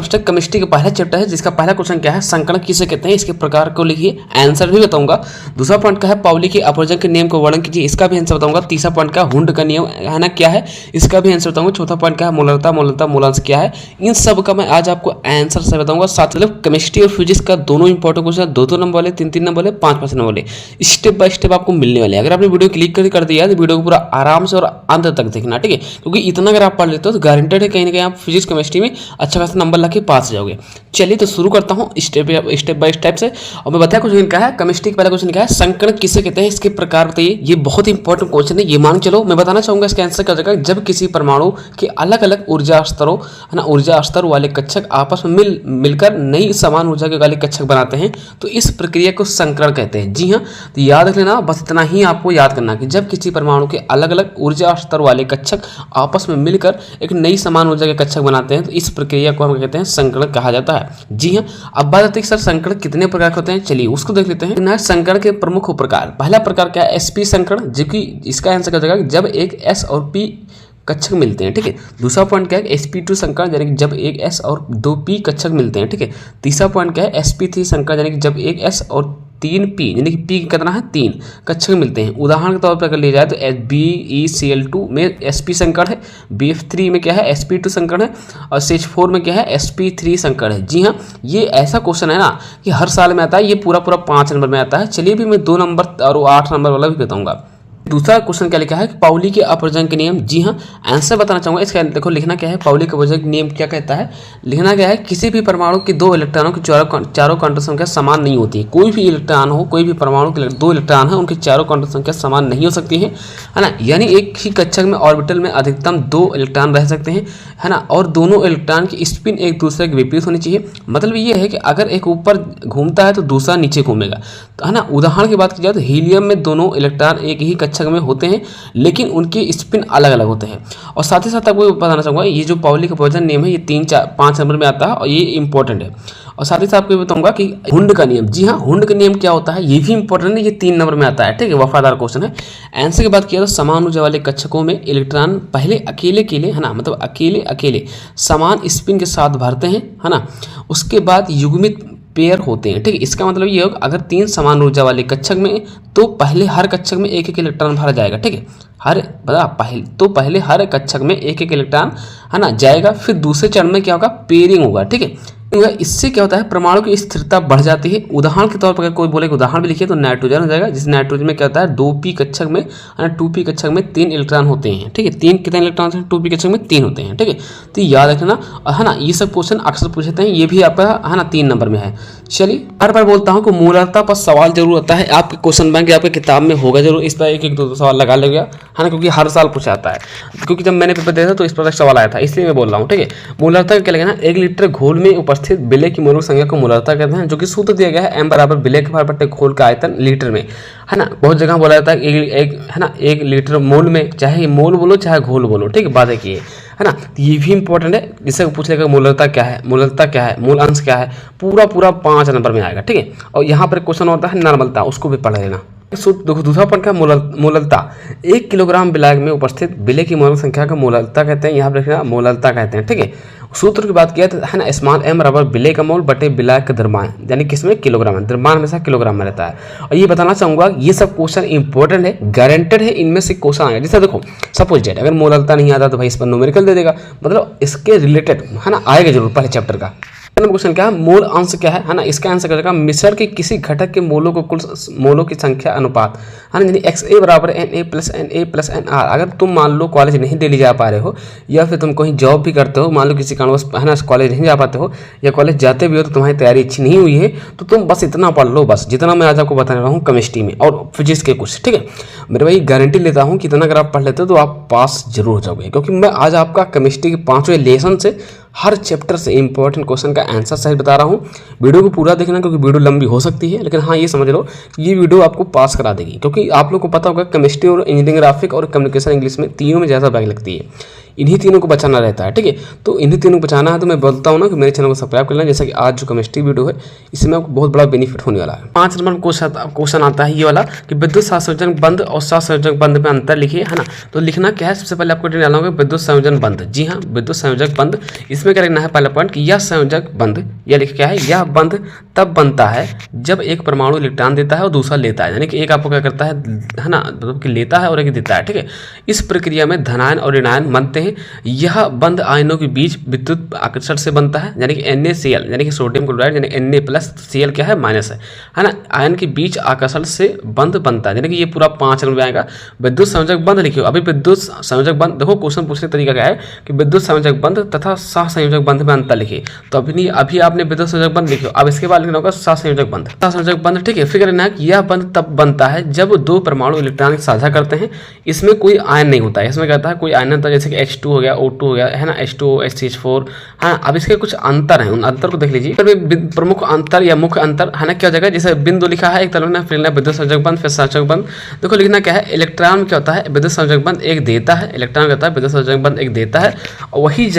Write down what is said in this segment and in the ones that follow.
Semester chemistry का पहला chapter है, जिसका पहला क्वेश्चन क्या है, संकरण किसे कहते हैं, इसके प्रकार को लिखिए, आंसर भी बताऊंगा। दूसरा पॉइंट का है पाउली के अपवर्जन के नियम को वर्णन कीजिए, इसका भी आंसर बताऊंगा। तीसरा पॉइंट का हुंड का नियम है ना क्या है, इसका भी आंसर बताऊंगा। चौथा पॉइंट का है मोलरता मोलरता मूलांश क्या है, इन सब का मैं आज आपको आंसर से बताऊंगा। साथ मतलब केमिस्ट्री और फिजिक्स का दोनों इंपॉर्टेंट क्वेश्चन, 2-2 नंबर वाले, 3-3 नंबर वाले, 5-5 नंबर वाले, स्टेप बाय स्टेप आपको मिलने वाले हैं। अगर आपने वीडियो क्लिक कर दिया तो वीडियो को पूरा आराम से और अंत तक देखना, ठीक है, क्योंकि इतना अगर आप पढ़ लेते हो तो गारंटेड है कहीं ना कहीं आप फिजिक्स केमिस्ट्री में अच्छा खासा नंबर ला के पास जाओगे। चलिए तो शुरू करता हूँ स्टेप बाय स्टेप से। और मैं बताया क्वेश्चन क्या है, केमिस्ट्री का पहला क्वेश्चन क्या है, संकरण किसे कहते हैं, इसके प्रकार बताइए। ये बहुत इंपॉर्टेंट क्वेश्चन है, ये मान चलो। मैं बताना चाहूंगा इसका आंसर क्या जाएगा, जब किसी परमाणु के अलग अलग ऊर्जा स्तरों है ना, ऊर्जा स्तर वाले कक्षक आपस में मिलकर नई समान ऊर्जा के वाले कक्षक बनाते हैं, तो इस प्रक्रिया को संकरण कहते हैं। जी हाँ, तो याद रख लेना, बस इतना ही आपको याद करना कि जब किसी परमाणु के अलग अलग ऊर्जा स्तर वाले कक्षक आपस में मिलकर एक नई समान ऊर्जा के कक्षक बनाते हैं, तो इस प्रक्रिया को हम कहते हैं संकरण कहा जाता है। जी हाँ, अब बात आती है सर संकरण कितने प्रकार के होते हैं, चलिए उसको देख लेते हैं। संकरण के प्रमुख प्रकार, पहला प्रकार क्या है, sp संकरण, जो कि इसका आंसर क्या जाएगा, जब एक s और p कक्षक मिलते हैं, ठीक है। दूसरा पॉइंट क्या है, sp2 संकरण, यानी कि जब एक s और 2 p कक्षक मिलते हैं, ठीक है। तीसरा पॉइंट क्या है, sp3 संकरण, यानी कि जब एक s और 3 p, यानी कि p कितना है 3 कक्षक मिलते हैं। उदाहरण के तौर पर अगर लिया जाए तो BeCl2 में sp संकरण है, BF3 में क्या है sp2 संकरण है, और CH4 में क्या है sp3 संकरण है। जी हाँ, ये ऐसा क्वेश्चन है ना कि हर साल में आता है, ये पूरा 5 नंबर में आता है। चलिए भी मैं 2 नंबर और 8 नंबर वाला भी बताऊंगा। दूसरा क्वेश्चन क्या लिखा है, पाउली के अपवर्जन के नियम। जी हाँ, आंसर बताना चाहूंगा इसका। देखो लिखना क्या है, पाउली के अपवर्जन के नियम क्या कहता है, लिखना क्या है, किसी भी परमाणु के 2 इलेक्ट्रॉनों की चारों क्वांटम संख्या समान नहीं होती है। कोई भी इलेक्ट्रॉन हो, कोई भी परमाणु के 2 इलेक्ट्रॉन है, उनकी चारों क्वांटम संख्या समान नहीं हो सकती है ना। यानी एक ही कक्षक में ऑर्बिटल में अधिकतम 2 इलेक्ट्रॉन रह सकते हैं, है ना, और दोनों इलेक्ट्रॉन की स्पिन एक दूसरे के विपरीत होनी चाहिए। मतलब ये है कि अगर एक ऊपर घूमता है तो दूसरा नीचे घूमेगा, है ना। उदाहरण की बात की जाए तो हीलियम में दोनों इलेक्ट्रॉन एक ही कक्षक में होते हैं, लेकिन उनके स्पिन अलग अलग होते हैं। और साथ ही साथ आपको बताना चाहूंगा, ये जो पाउली का अपवर्जन नियम है, ये 3-4-5 नंबर में आता है और ये इंपॉर्टेंट है। और साथ ही साथ आपको बताऊंगा कि हुंड का नियम। जी हाँ, हुंड का नियम क्या होता है, ये भी इंपॉर्टेंट है, ये 3 नंबर में आता है, ठीक है, वफादार क्वेश्चन है। आंसर की बात किया तो समान ऊर्जा वाले कक्षकों में इलेक्ट्रॉन पहले अकेले अकेले, है ना, मतलब अकेले अकेले समान स्पिन के साथ भरते हैं, है ना, उसके बाद युग्मित पेयर होते हैं, ठीक है। इसका मतलब ये होगा, अगर 3 समान ऊर्जा वाले कक्षक में, तो पहले हर कक्षक में एक इलेक्ट्रॉन भरा जाएगा, ठीक है। पहले हर कक्षक में एक इलेक्ट्रॉन, है ना, जाएगा। फिर दूसरे चरण में क्या होगा, पेयरिंग होगा, ठीक है। इससे क्या होता है, परमाणु की स्थिरता बढ़ जाती है। उदाहरण के तौर पर अगर कोई बोले उदाहरण भी लिखिए तो नाइट्रोजन हो जाएगा, जिस नाइट्रोजन में क्या होता है, 2p कक्षक में, 2p कक्षक में 3 इलेक्ट्रॉन होते हैं, ठीक है। 3 कितने इलेक्ट्रॉन हैं, 2p कक्षक में 3 होते हैं, ठीक है। तो याद रखना, है ना, ये सब क्वेश्चन अक्सर पूछते हैं, ये भी आपका, है ना, 3 नंबर में है। चलिए हर बार बोलता हूँ कि मूलरता पर सवाल जरूर आता है, आपके क्वेश्चन बैंक आपके किताब में होगा जरूर। इस पर एक 2 सवाल लगा लेगा, है ना, क्योंकि हर साल पूछा आता है। क्योंकि जब मैंने पेपर दिया था तो इस पर सवाल आया था, इसलिए मैं बोल रहा हूँ, ठीक है। मूलरता क्या लगेगा, 1 लीटर घोल में उपस्थित विलेय की मोल संख्या को मूलरता कहते हैं, जो कि सूत्र दिया गया है m बराबर विलेय के भार बटे घोल का आयतन लीटर में, है ना। बहुत जगह बोला जाता है है ना, 1 लीटर मोल में, चाहे मोल बोलो चाहे घोल बोलो, ठीक है, बात है कि है ना। ये भी इंपॉर्टेंट है, जिससे पूछ लेगा मूलरता क्या है, मूलरता क्या है, मूल अंश क्या है, पूरा 5 नंबर में आएगा, ठीक है। और यहाँ पर क्वेश्चन होता है नॉर्मलता, उसको भी पढ़ लेना। दूसरा पॉइंट का मोललता, 1 किलोग्राम विलायक में उपस्थित विलेय की मोल संख्या को मोललता कहते हैं, यहाँ पर लिखना मोललता कहते हैं, ठीक है। सूत्र की बात किया तो है ना, स्मॉल m बराबर विलेय का मोल बटे विलायक का द्रव्यमान, यानी किसमें, किलोग्राम में, द्रव्यमान हमेशा किलोग्राम में रहता है। और ये बताना चाहूंगा, ये सब क्वेश्चन इंपॉर्टेंट है, गारंटेड है, इनमें से क्वेश्चन आएगा। जैसे देखो सपोज डेट, अगर मोललता नहीं आता तो भाई इस पर न्यूमेरिकल दे देगा, मतलब इसके रिलेटेड, है ना, आएगा जरूर पहले चैप्टर का। क्वेश्चन क्या है, मूल अंश क्या है ना, इसका आंसर क्या होगा, मिश्रण के किसी घटक के मोलों को कुल मोलों की संख्या अनुपात, है ना, यानी XA बराबर Na+Na+Nr। अगर तुम मान लो कॉलेज नहीं दिल्ली जा पा रहे हो, या फिर तुम कहीं जॉब भी करते हो, मान लो किसी कारणवश, है ना, कॉलेज नहीं जा पाते हो, या कॉलेज जाते भी हो तो तुम्हारी तैयारी अच्छी नहीं हुई है, तो तुम बस इतना पढ़ लो, बस जितना मैं आज आपको बताने रहा हूँ केमिस्ट्री में और फिजिक्स के कुछ, ठीक है। मेरे भाई गारंटी लेता हूँ कि इतना अगर आप पढ़ लेते हो तो आप पास जरूर हो जाओगे, क्योंकि मैं आज आपका केमिस्ट्री के 5वें लेसन से हर चैप्टर से इंपॉर्टेंट क्वेश्चन का आंसर सही बता रहा हूँ। वीडियो को पूरा देखना, क्योंकि वीडियो लंबी हो सकती है, लेकिन हाँ ये समझ लो ये वीडियो आपको पास करा देगी, क्योंकि आप लोग को पता होगा केमिस्ट्री और इंजीनियरिंग ग्राफिक और कम्युनिकेशन इंग्लिश में तीनों में ज़्यादा बैक लगती है। इन्हीं तीनों को बचाना रहता है, ठीक है। तो इन्हीं तीनों को बचाना है, तो मैं बोलता हूँ ना कि मेरे चैनल को सब्सक्राइब कर लेना। जैसा कि आज जो केमिस्ट्री वीडियो है इसमें आपको बहुत बड़ा बेनिफिट होने वाला है। 5 नंबर क्वेश्चन आता है ये वाला कि विद्युत सहसंयोजन बंध और सहसंयोजक बंध में अंतर लिखिए, है ना। तो लिखना क्या है, सबसे पहले आपको डालना होगा विद्युत संयोजन बंध। जी हाँ, विद्युत संयोजक बंध। इसमें क्या लिखना है, पहला पॉइंट कि यह संयोजक बंध, यह लिख क्या है, यह बंध तब बनता है जब एक परमाणु इलेक्ट्रॉन देता है और दूसरा लेता है, यानी कि एक आपको क्या करता है ना, मतलब कि लेता है और एक देता है, ठीक है। इस प्रक्रिया में धनायन और ऋणायन बनते हैं। यह बंध आयनों के बीच विद्युत आकर्षण से बनता है, यानी कि NaCl, यानी कि सोडियम क्लोराइड, यानी Na+Cl क्या है, माइनस है ना। आयन के बीच आकर्षण से बंध बनता है, यानी कि ये पूरा 5 नंबर में आएगा। विद्युत संयोजक बंध लिखियो। अभी विद्युत संयोजक बंध देखो, क्वेश्चन पूछने का तरीका क्या है कि विद्युत संयोजक बंध तथा सहसंयोजक बंध में अंतर लिखिए। तो अभी आपने विद्युत संयोजक बंध लिखियो, अब इसके बाद लिखना होगा सहसंयोजक बंध। सहसंयोजक बंध, ठीक है। फिर है कि यह बंध तब बनता है जब दो परमाणु इलेक्ट्रॉन साझा करते हैं, इसमें कोई आयन नहीं होता है। इसमें कहता है कोई आयन होता है, जैसे कि H2 हो गया, O2 हो गया, है ना, H2O, HCH4। हाँ, अब इसके कुछ अंतर हैं, उन अंतर को देख लीजिए। प्रमुख अंतर या मुख्य अंतर है ना, क्या जगह जैसे बिंदु लिखा है, एक तरफ ना, फिर विद्युत संयोजक बंध, फिर सहसंयोजक बंध। देखो लिखना क्या है, इलेक्ट्रॉन क्या होता है, विद्युत संयोजक बंध एक देता है, इलेक्ट्रॉन कहता है विद्युत संयोजक बंध एक देता है। और वही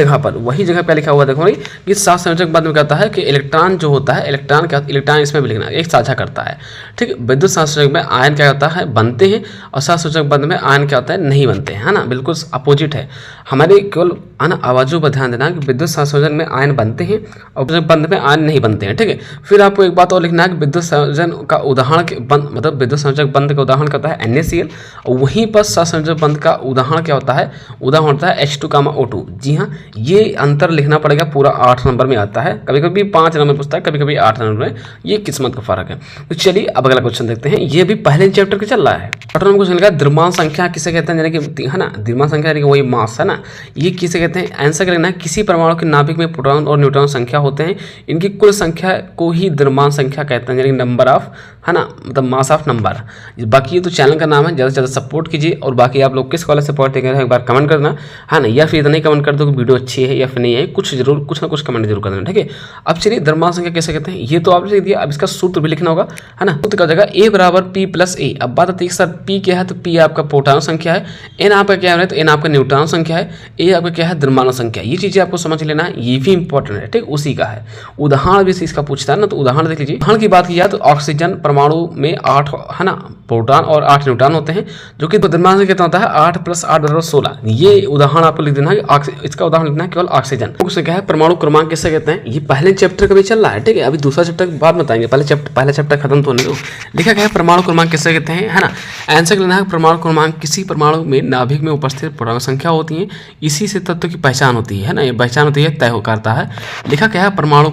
जगह पे लिखा हुआ देखो कि सहसंयोजक बंध में कहता है कि इलेक्ट्रॉन जो होता है, इलेक्ट्रॉन इसमें भी लिखना एक साझा करता है, ठीक है। विद्युत सहसंयोजक में आयन क्या होता है, बनते हैं, और सहसंयोजक बंध में आयन क्या होता है, नहीं बनते हैं, है ना, बिल्कुल अपोजिट है। हमारे केवल है ना आवाजों पर ध्यान देना कि विद्युत सहसंयोजन में आयन बनते हैं और बंध में आयन नहीं बनते हैं, ठीक है। फिर आपको एक बात और लिखना है कि विद्युत संयोजन का उदाहरण मतलब विद्युत संयोजक बंध का उदाहरण क्या होता है, NaCl, और वहीं पर सहसंयोजक बंध का उदाहरण क्या होता है, उदाहरण होता है H2O2। जी हाँ, ये अंतर लिखना पड़ेगा, पूरा 8 नंबर में आता है, कभी कभी 5 नंबर पूछता है, कभी कभी 8 नंबर में, ये किस्मत का फर्क है। तो चलिए अब अगला क्वेश्चन देखते हैं, ये भी पहले चैप्टर के चल रहा है। 8 नंबर क्वेश्चन का द्रव्यमान संख्या किसे कहते हैं, यानी कि है ना, द्रव्यमान संख्या यानी कि वही मास, है ना, ये किसे कहते हैं। आंसर करना है, किसी परमाणु के नाभिक में प्रोटॉन और न्यूट्रॉन संख्या होते हैं, इनकी कुल संख्या को ही द्रव्यमान संख्या कहते हैं, यानी नंबर ऑफ, है ना, मतलब मास ऑफ नंबर। बाकी ये तो चैनल का नाम है, ज़्यादा से ज़्यादा सपोर्ट कीजिए। और बाकी आप लोग किस कॉलेज से पढ़ते हैं एक बार कमेंट करना, है ना, या फिर इतना ही कमेंट कर दो कि वीडियो अच्छी है या फिर नहीं है, कुछ ना कुछ कमेंट जरूर कर देना, ठीक है। अब चलिए द्रव्यमान संख्या कैसे कहते हैं, ये तो आपने लिख दिया। अब इसका सूत्र भी लिखना होगा, है ना। सूत्र का जगह A = P+A। अब बात आती है सर P क्या है, तो P आपका प्रोटॉन संख्या है, N आपका क्या है, तो N आपका न्यूट्रॉन संख्या है, A आपका क्या है, द्रव्यमान संख्या। ये चीज़ें आपको समझ लेना है, ये भी इंपॉर्टेंट है, ठीक, उसी का है। उदाहरण भी इसका पूछता है ना, तो उदाहरण देख लीजिए। उदाहरण की बात की जाए तो ऑक्सीजन परमाणु में 8, है ना, प्रोटॉन और 8 न्यूट्रॉन होते हैं, जो कि द्रव्यमान से कितना होता है 8 + 8 = 16। ये उदाहरण आपको लिख देना है, इसका उदाहरण लिखना है केवल ऑक्सीजन। उससे क्या है, परमाणु क्रमांक किसे कहते हैं, ये पहले चैप्टर का भी चल रहा है, ठीक है। अभी दूसरा चैप्टर बाद बताएंगे, पहला चैप्टर खत्म तो होने दो। लिखा गया है परमाणु क्रमांक किसे कहते हैं, है ना। आंसर लेना है, परमाणु क्रमांक किसी परमाणु में नाभिक में उपस्थित प्रोटॉन संख्या होती है, इसी से तत्व की पहचान होती है ना, ये पहचान होती है, तय करता है। लिखा क्या है, परमाणु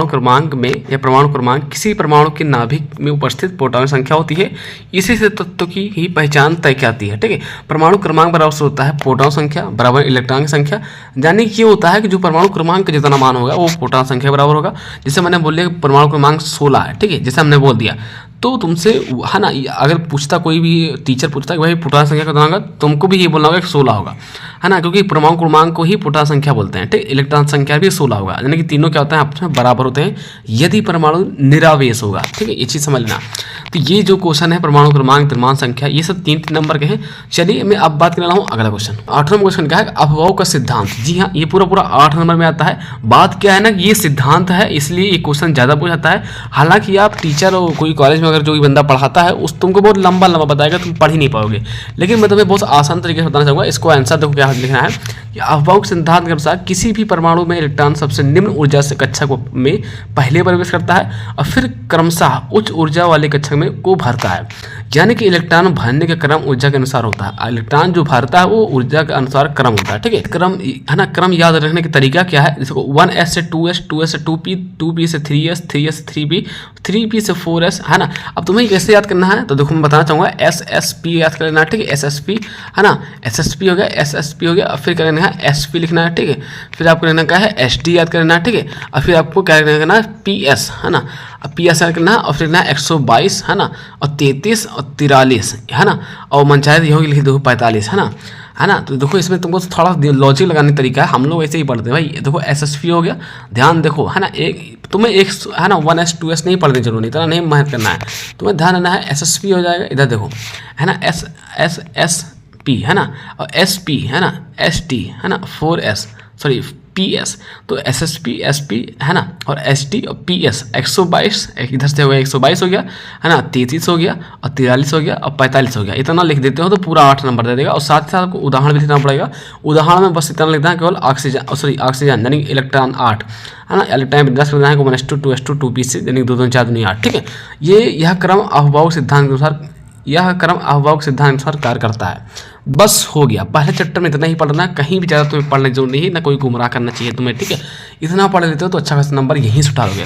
क्रमांक में या परमाणु क्रमांक किसी परमाणु के नाभिक में उपस्थित प्रोटॉन संख्या होती है, इसी से तत्व की ही पहचान तय करती है, ठीक है। परमाणु क्रमांक बराबर से होता है प्रोटॉन संख्या बराबर इलेक्ट्रॉन की संख्या, यानी कि ये होता है कि जो परमाणु क्रमांक का जितना मान होगा वो प्रोटॉन संख्या बराबर होगा। जैसे मैंने बोल दिया परमाणु क्रमांक 16 है, ठीक है, जैसे हमने बोल दिया। तो तुमसे, है ना, अगर पूछता कोई भी टीचर पूछता है कि भाई प्रोटॉन संख्या कितना होगा, तुमको भी ये बोलना होगा कि 16 होगा, है ना, क्योंकि परमाणु क्रमांक को ही प्रोटॉन संख्या बोलते हैं, ठीक। इलेक्ट्रॉन संख्या भी 16 होगा, यानी कि तीनों क्या होता है आपस में बराबर होते हैं यदि परमाणु निरावेश होगा, ठीक है, ये चीज़ समझ लेना। तो ये जो क्वेश्चन है परमाणु क्रमांक, द्रव्यमान संख्या, ये सब 3 नंबर के हैं। चलिए मैं अब बात करने वाला हूँ अगला क्वेश्चन। 8वां क्वेश्चन क्या है, अफवाहों का सिद्धांत। जी हाँ, ये पूरा 8 नंबर में आता है। बात क्या है ना, ये सिद्धांत है, इसलिए ये क्वेश्चन ज़्यादा पूछ जाता है। हालांकि आप टीचर और कोई कॉलेज में अगर जो भी बंदा पढ़ाता है उस तुमको बहुत लंबा बताएगा, तुम पढ़ ही नहीं पाओगे, लेकिन मैं तुम्हें बहुत आसान तरीके से बताना चाहूँगा। इसको आंसर देखो क्या लिखना है कि अफवाहों के सिद्धांत के अनुसार किसी भी परमाणु में इलेक्ट्रॉन सबसे निम्न ऊर्जा से कक्षा में पहले प्रवेश करता है और फिर क्रमशः उच्च ऊर्जा वाले कक्षा में को भरता है, यानी कि इलेक्ट्रॉन भरने का क्रम ऊर्जा के अनुसार होता है। इलेक्ट्रॉन जो भरता है वो ऊर्जा के अनुसार क्रम होता है, ठीक है। क्रम, है ना, क्रम याद रखने का तरीका क्या है, जैसे 1s से 2s, 2s से 2p, 2p से 3s, 3s से 3p, 3p से 4s, है ना। अब तुम्हें कैसे याद करना है, तो देखो मैं बताना चाहूँगा, SSP याद कर लेना, ठीक है, SSP, है ना, SSP हो गया, SSP हो गया, फिर क्या करना है, SP लिखना है, ठीक है। फिर आपको लेना क्या है, SD याद करना है, ठीक है। और फिर आपको क्या करना है, PS, है ना, PS याद करना है, और फिर लिखना है 122, है ना, और 33 और 43, है ना, और मनचाहे ये होगी लिख दो 45, है ना। तो देखो इसमें तुमको थोड़ा लॉजिक लगाने का तरीका है, हम लोग ऐसे ही पढ़ते हैं भाई। देखो SSP हो गया, ध्यान देखो, है ना, एक तुम्हें एक, है ना, 1s 2s नहीं पढ़ने जरूरी, इतना नहीं मेहनत करना है, तुम्हें ध्यान देना है। SSP हो जाएगा, इधर देखो, है ना, S पी है ना, और एस पी है ना, एस टी है ना, 4S सॉरी PS, तो SSP SP है ना, और ST और PS 122 इधर से हो गया, 122 हो गया है ना, 33 हो गया और 43 हो गया और 45 हो गया। इतना लिख देते हो तो पूरा 8 नंबर दे देगा। और साथ ही साथ आपको उदाहरण भी लिखना पड़ेगा। उदाहरण में बस इतना लिखना है केवल ऑक्सीजन यानी इलेक्ट्रॉन 8 है ना, इलेक्ट्रॉन 10 लिखना है 1s2 2s2 2p6 यानी 2 2 4 2 8। ठीक है, यह क्रम अहवाओं सिद्धांत के अनुसार कार्य करता है। बस हो गया, पहले चैप्टर में इतना ही पढ़ना है, कहीं भी ज़्यादा तुम्हें पढ़ने की जरूरत नहीं है, ना कोई गुमराह करना चाहिए तुम्हें। ठीक है, इतना पढ़ लेते हो तो अच्छा खासा नंबर यहीं से उठाओगे।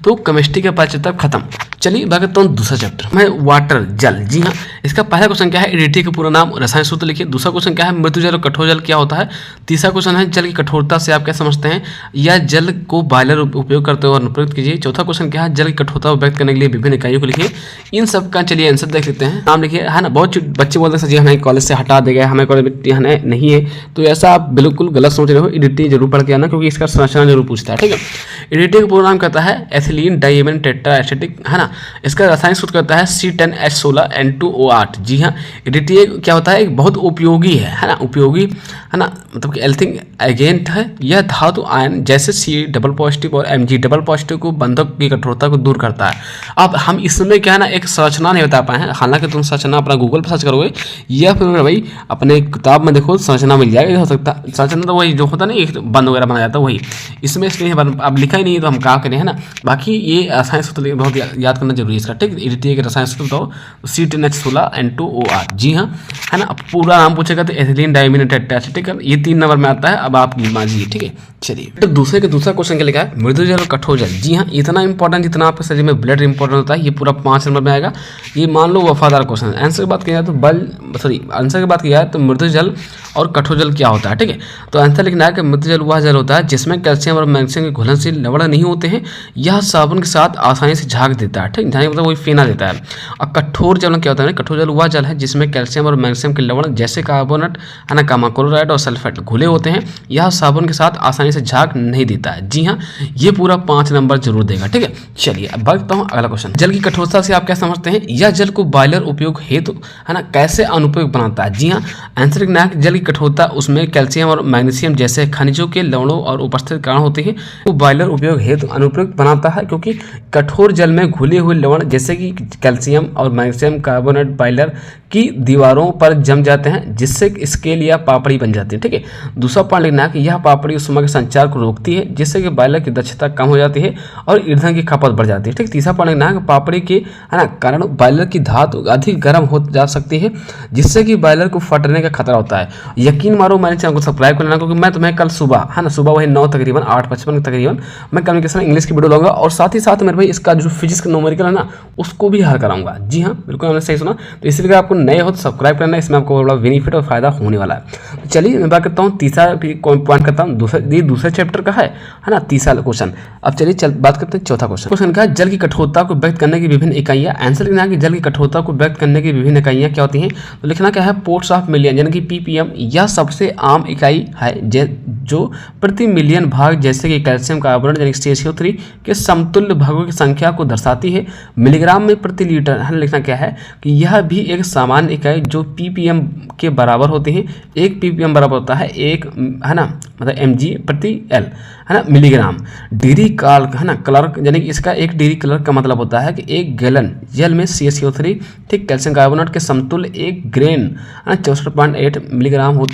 तो केमिस्ट्री का पहला चैप्टर खत्म। चलिए बात करता हूँ दूसरा चैप्टर में, वाटर जल। जी हाँ, इसका पहला क्वेश्चन क्या है, एडिटी का पूरा नाम रसायन सूत्र लिखिए। दूसरा क्वेश्चन क्या है, मृदु जल और कठोर जल क्या होता है। तीसरा क्वेश्चन है, जल की कठोरता से आप क्या समझते हैं, या जल को बॉयलर उपयोग करते हुए अनुप्रयुक्त कीजिए। चौथा क्वेश्चन क्या है, जल की कठोरता को व्यक्त करने के लिए विभिन्न इकाइयों को लिखिए। इन सब का चलिए आंसर देख लेते हैं। नाम लिखिए है ना। बहुत बच्चे बोलते हैं सर जी हमें कॉलेज से हटा देगा, हमें कॉलेज नहीं है, तो ऐसा आप बिल्कुल गलत सोच रहे हो। एडिटी जरूर पढ़ के आना, क्योंकि इसका संरचना जरूर पूछता है। ठीक है, एडिटी का पूरा नाम कहता है एथिलीन डाइएमिन टेट्रा एसिटिक है ना। इसका रासायनिक सूत्र कहता है C10H16N2O8। जी हाँ, एडिटी क्या होता है, एक बहुत उपयोगी है ना, उपयोगी है ना, मतलब कि एल्थिंग एजेंट है। यह धातु आयन जैसे C डबल पॉजिटिव और Mg डबल पॉजिटिव को बंधक की कठोरता को दूर करता है। अब हम इसमें क्या है ना, एक संरचना नहीं बता पाए हैं, हालांकि तुम संरचना अपना गूगल पर सर्च करोगे या फिर भाई अपने किताब में देखो संरचना मिल जाएगा। हो सकता है संरचना तो वही जो होता है ना, एक बंद वगैरह बनाया जाता है वही, इसमें इसलिए अब लिखा ही नहीं है तो हम क्या करें है ना। बाकी ये रसायन सूत्र बहुत याद करना जरूरी है इसका। ठीक, एडिटी के रसायन सूत्र बताओ, C10H16N2O8। जी हाँ है ना। पूरा नाम पूछेगा तो एथिलीन डाइएमिन टेट्रा एसिटिक, ये 3 नंबर में आता है। अब आप माजिए। ठीक है, चलिए तो दूसरा क्वेश्चन क्या लिखा है, मृदु जल और कठोर जल। जी हाँ, इतना इंपॉर्टेंट जितना आपके शरीर में ब्लड इंपॉर्टेंट होता है, ये पूरा 5 नंबर में आएगा। ये मान लो वफादार क्वेश्चन। आंसर की बात किया जाए तो आंसर की बात किया जाए तो मृदु जल और कठोर जल क्या होता है। ठीक है, तो आंसर लिखना है कि मृदु जल वह जल होता है जिसमें कैल्शियम और मैग्नीशियम के घुलनशील लवण नहीं होते हैं। यह साबुन के साथ आसानी से झाग देता है। ठीक, झाग मतलब वही फेना देता है। और कठोर जल क्या होता है, कठोर जल वह जल है जिसमें कैल्शियम और मैग्नीशियम के लवण जैसे कार्बोनेट है ना, गामा क्लोराइड और सल्फेट घुले होते हैं। यह साबुन के साथ आसानी से झाग नहीं देता है। जी हाँ, ये पूरा 5 नंबर जरूर देगा। ठीक है, चलिए अब बढ़ता हूँ अगला क्वेश्चन। जल की कठोरता से आप क्या समझते हैं, यह जल को बॉयलर उपयोग हेतु है ना कैसे अनुपयुक्त बनाता है। जी हाँ, आंसर लिखना है कि जल की कठोरता उसमें कैल्शियम और मैग्नीशियम जैसे खनिजों के लवणों और उपस्थित कारण होते हैं, वो बॉयलर उपयोग हेतु अनुपयुक्त बनाता है। क्योंकि कठोर जल में घुले हुए लवण जैसे कि कैल्शियम और मैग्नीशियम कार्बोनेट बॉयलर की दीवारों पर जम जाते हैं, जिससे स्केल या पापड़ी बन जाती है। ठीक है, दूसरा पॉइंट लिखना है कि यह पापड़ी उष्मा के संचार को रोकती है, जिससे कि बॉयलर की दक्षता कम हो जाती है और ईंधन की खपत बढ़ जाती है। ठीक, तीसरा पॉइंट लिखना है कि पापड़ी के है ना कारण बॉयलर की धातु अधिक गर्म हो जा सकती है, जिससे कि बॉयलर को फटने का खतरा होता है। यकीन मारो मैंने चैनल को सब्सक्राइब कर लेना, क्योंकि मैं तुम्हें कल सुबह है ना, सुबह वही 9 तकरीबन 8:55 तकरीबन मैं कम्युनिकेशन इंग्लिश की वीडियो लूँगा, और साथ ही साथ मेरे भाई इसका जो फिजिक्स का न्यूमेरिकल है ना उसको भी हल कराऊंगा। जी हाँ, बिल्कुल हमने सही सुना। तो इसलिए आपको नए हो तो सब्सक्राइब करना, इसमें आपको बड़ा बेनिफिट और फायदा होने वाला है। तो चलिए मैं बात करता हूँ तीसरा पॉइंट करता हूँ, दूसरे चैप्टर का है ना तीसरा क्वेश्चन। अब चलिए बात करते हैं चौथा क्वेश्चन का है, जल की कठोरता को व्यक्त करने की विभिन्न इकाइयाँ। आंसर लिखना है कि जल की कठोरता को व्यक्त करने की विभिन्न इकाइयाँ क्या होती हैं। तो लिखना क्या है, पोर्ट्स ऑफ मिलियन यानी कि ppm। यह सबसे आम इकाई है जो प्रति मिलियन भाग जैसे कि कैल्शियम कार्बोनेट यानी CaCO3 के समतुल्य भागों की संख्या को दर्शाती है। मिलीग्राम में प्रति लीटर है। लिखना क्या है कि यह भी एक सामान्य इकाई जो ppm के बराबर होती है। 1 ppm बराबर होता है 1 है ना, मतलब mg प्रति l है ना मिलीग्राम। डिग्री क्लार्क है ना, क्लार्क यानी कि इसका 1 डिग्री क्लार्क का मतलब होता है कि 1 गैलन जल में CaCO3 ठीक कैल्शियम कार्बोनेट के समतुल्य 1 ग्रेन है ना 64.8 मिलीग्राम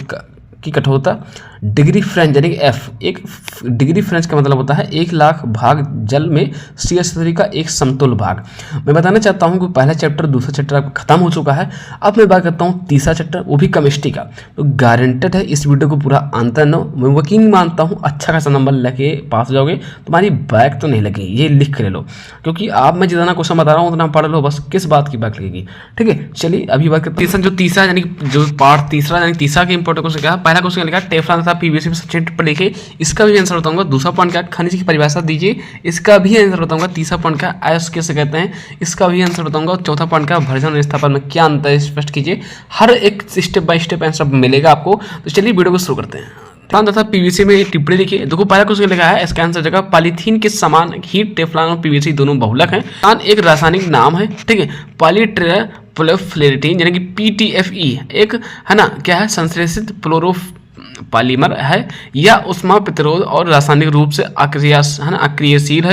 की कठोरता। डिग्री फ्रेंच यानी कि F, एक डिग्री फ्रेंच का मतलब होता है 1 लाख भाग जल में CaCO3 का एक समतुल्य भाग। मैं बताना चाहता हूं कि पहला चैप्टर दूसरा चैप्टर आपका खत्म हो चुका है। अब मैं बात करता हूं तीसरा चैप्टर, वो भी केमिस्ट्री का। तो गारंटेड है इस वीडियो को पूरा अंतर न, मैं यकीन मानता हूँ अच्छा खासा नंबर लेके पास हो जाओगे। तुम्हारी बैक तो नहीं लगेगी, ये लिख कर लो, क्योंकि आप मैं जितना क्वेश्चन बता रहा हूँ उतना पढ़ लो, बस किस बात की बैक लगेगी। ठीक है, चलिए अभी बात करते हैं तीसरा यानी जो पार्ट तीसरा यानी तीसरा के इंपॉर्टेंट क्वेश्चन क्या है। पहला क्वेश्चन लिखा टेफ्लॉन तथा PVC में सब्जेक्ट पर लिखे, इसका भी आंसर बताऊंगा। दूसरा पॉइंट क्या, खनिज की परिभाषा दीजिए, इसका भी आंसर बताऊंगा। तीसरा पॉइंट क्या, आयस्क कैसे कहते हैं, इसका भी आंसर बताऊंगा। चौथा पॉइंट क्या, भर्जन और स्थापन में क्या अंतर है स्पष्ट कीजिए। हर एक स्टेप बाय स्टेप आंसर मिलेगा आपको। तो चलिए वीडियो को शुरू करते हैं। टेफ्लॉन तथा PVC में एक टिप्पणी लिखिए। देखो पहला क्वेश्चन लिखा है, इसका आंसर जगह पॉलीथीन के समान ही टेफ्लॉन और PVC दोनों बहुलक हैं। एक रासायनिक नाम है। ठीक है, प्रोफ्लेरेटिन यानी कि PTFE एक है ना क्या है संश्लेषित पॉलीमर है, या उष्मा प्रतिरोध और रासायनिक रूप से अक्रियशील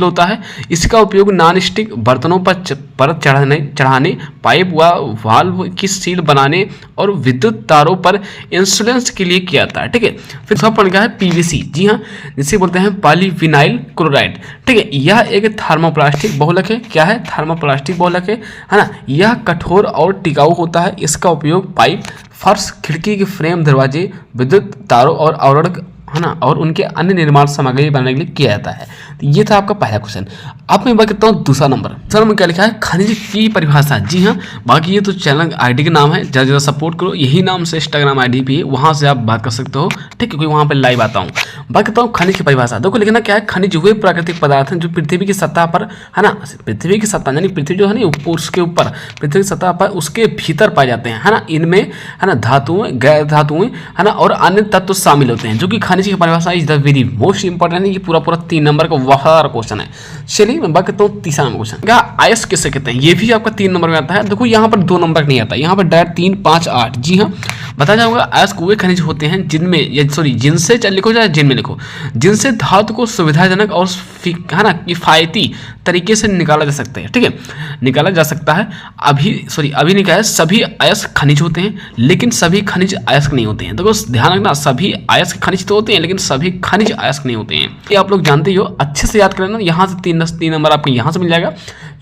होता है। इसका उपयोग नॉन स्टिक बर्तनों पर चढ़ाने, पाइप व वाल्व की सील बनाने और विद्युत तारों पर इंसुलेंस के लिए किया जाता है। ठीक है, फिर सब पॉइंट क्या है PVC, जी हाँ, जिसे बोलते हैं पॉलीविनाइल क्लोराइड। ठीक है, यह एक थर्मोप्लास्टिक बहुलक है। क्या है? थर्मोप्लास्टिक बहुलक है ना। यह कठोर और टिकाऊ होता है। इसका उपयोग पाइप, फर्श, खिड़की के फ्रेम, दरवाजे, विद्युत तारों और आवरण है ना और उनके अन्य निर्माण सामग्री बनाने के लिए किया जाता है। तो ये था आपका पहला क्वेश्चन। अब मैं बात करता हूँ दूसरा नंबर। दूसरा नंबर क्या लिखा है? खनिज की परिभाषा। जी हाँ, बाकी ये तो चैनल आईडी का नाम है, ज़्यादा ज़्यादा सपोर्ट करो। यही नाम से इंस्टाग्राम आईडी भी है, वहाँ से आप बात कर सकते हो। ठीक है, क्योंकि वहाँ पर लाइव आता हूँ। बात करता हूँ खनिज की परिभाषा। देखो लिखना क्या है? खनिज वे प्राकृतिक पदार्थ हैं जो पृथ्वी की सतह पर है ना, पृथ्वी की सतह यानी पृथ्वी जो है ना उसके ऊपर, पृथ्वी की सतह पर उसके भीतर पाए जाते हैं है ना। इनमें है ना धातुएं, गैर धातुएं है ना और अन्य तत्व शामिल होते हैं, जो कि खनिज की परिभाषा is the very most important है। ये पूरा 3 नंबर का वफादार क्वेश्चन है। चलिए मैं बात करता हूँ तीसरा नंबर क्वेश्चन। क्या आयस किसे कहते हैं? ये भी आपका 3 नंबर में आता है। देखो यहाँ पर 2 नंबर नहीं आता, यहाँ पर डायरेक्ट 3, 5, 8। जी हाँ, बता जाऊंगा। अयस्क वे खनिज होते हैं जिनसे लिखो चाहे जिनमें लिखो, जिनसे धातु को सुविधाजनक और है ना किफायती तरीके से निकाला जा सकता है। ठीक है, निकाला जा सकता है। अभी नहीं कहा है सभी अयस्क खनिज होते हैं, लेकिन सभी खनिज अयस्क नहीं होते हैं। देखो ध्यान रखना, सभी अयस्क खनिज तो होते हैं, लेकिन सभी खनिज अयस्क नहीं होते हैं। ये आप लोग जानते ही हो, अच्छे से याद कर लेना। यहाँ से 3 नंबर आपको यहाँ से मिल जाएगा।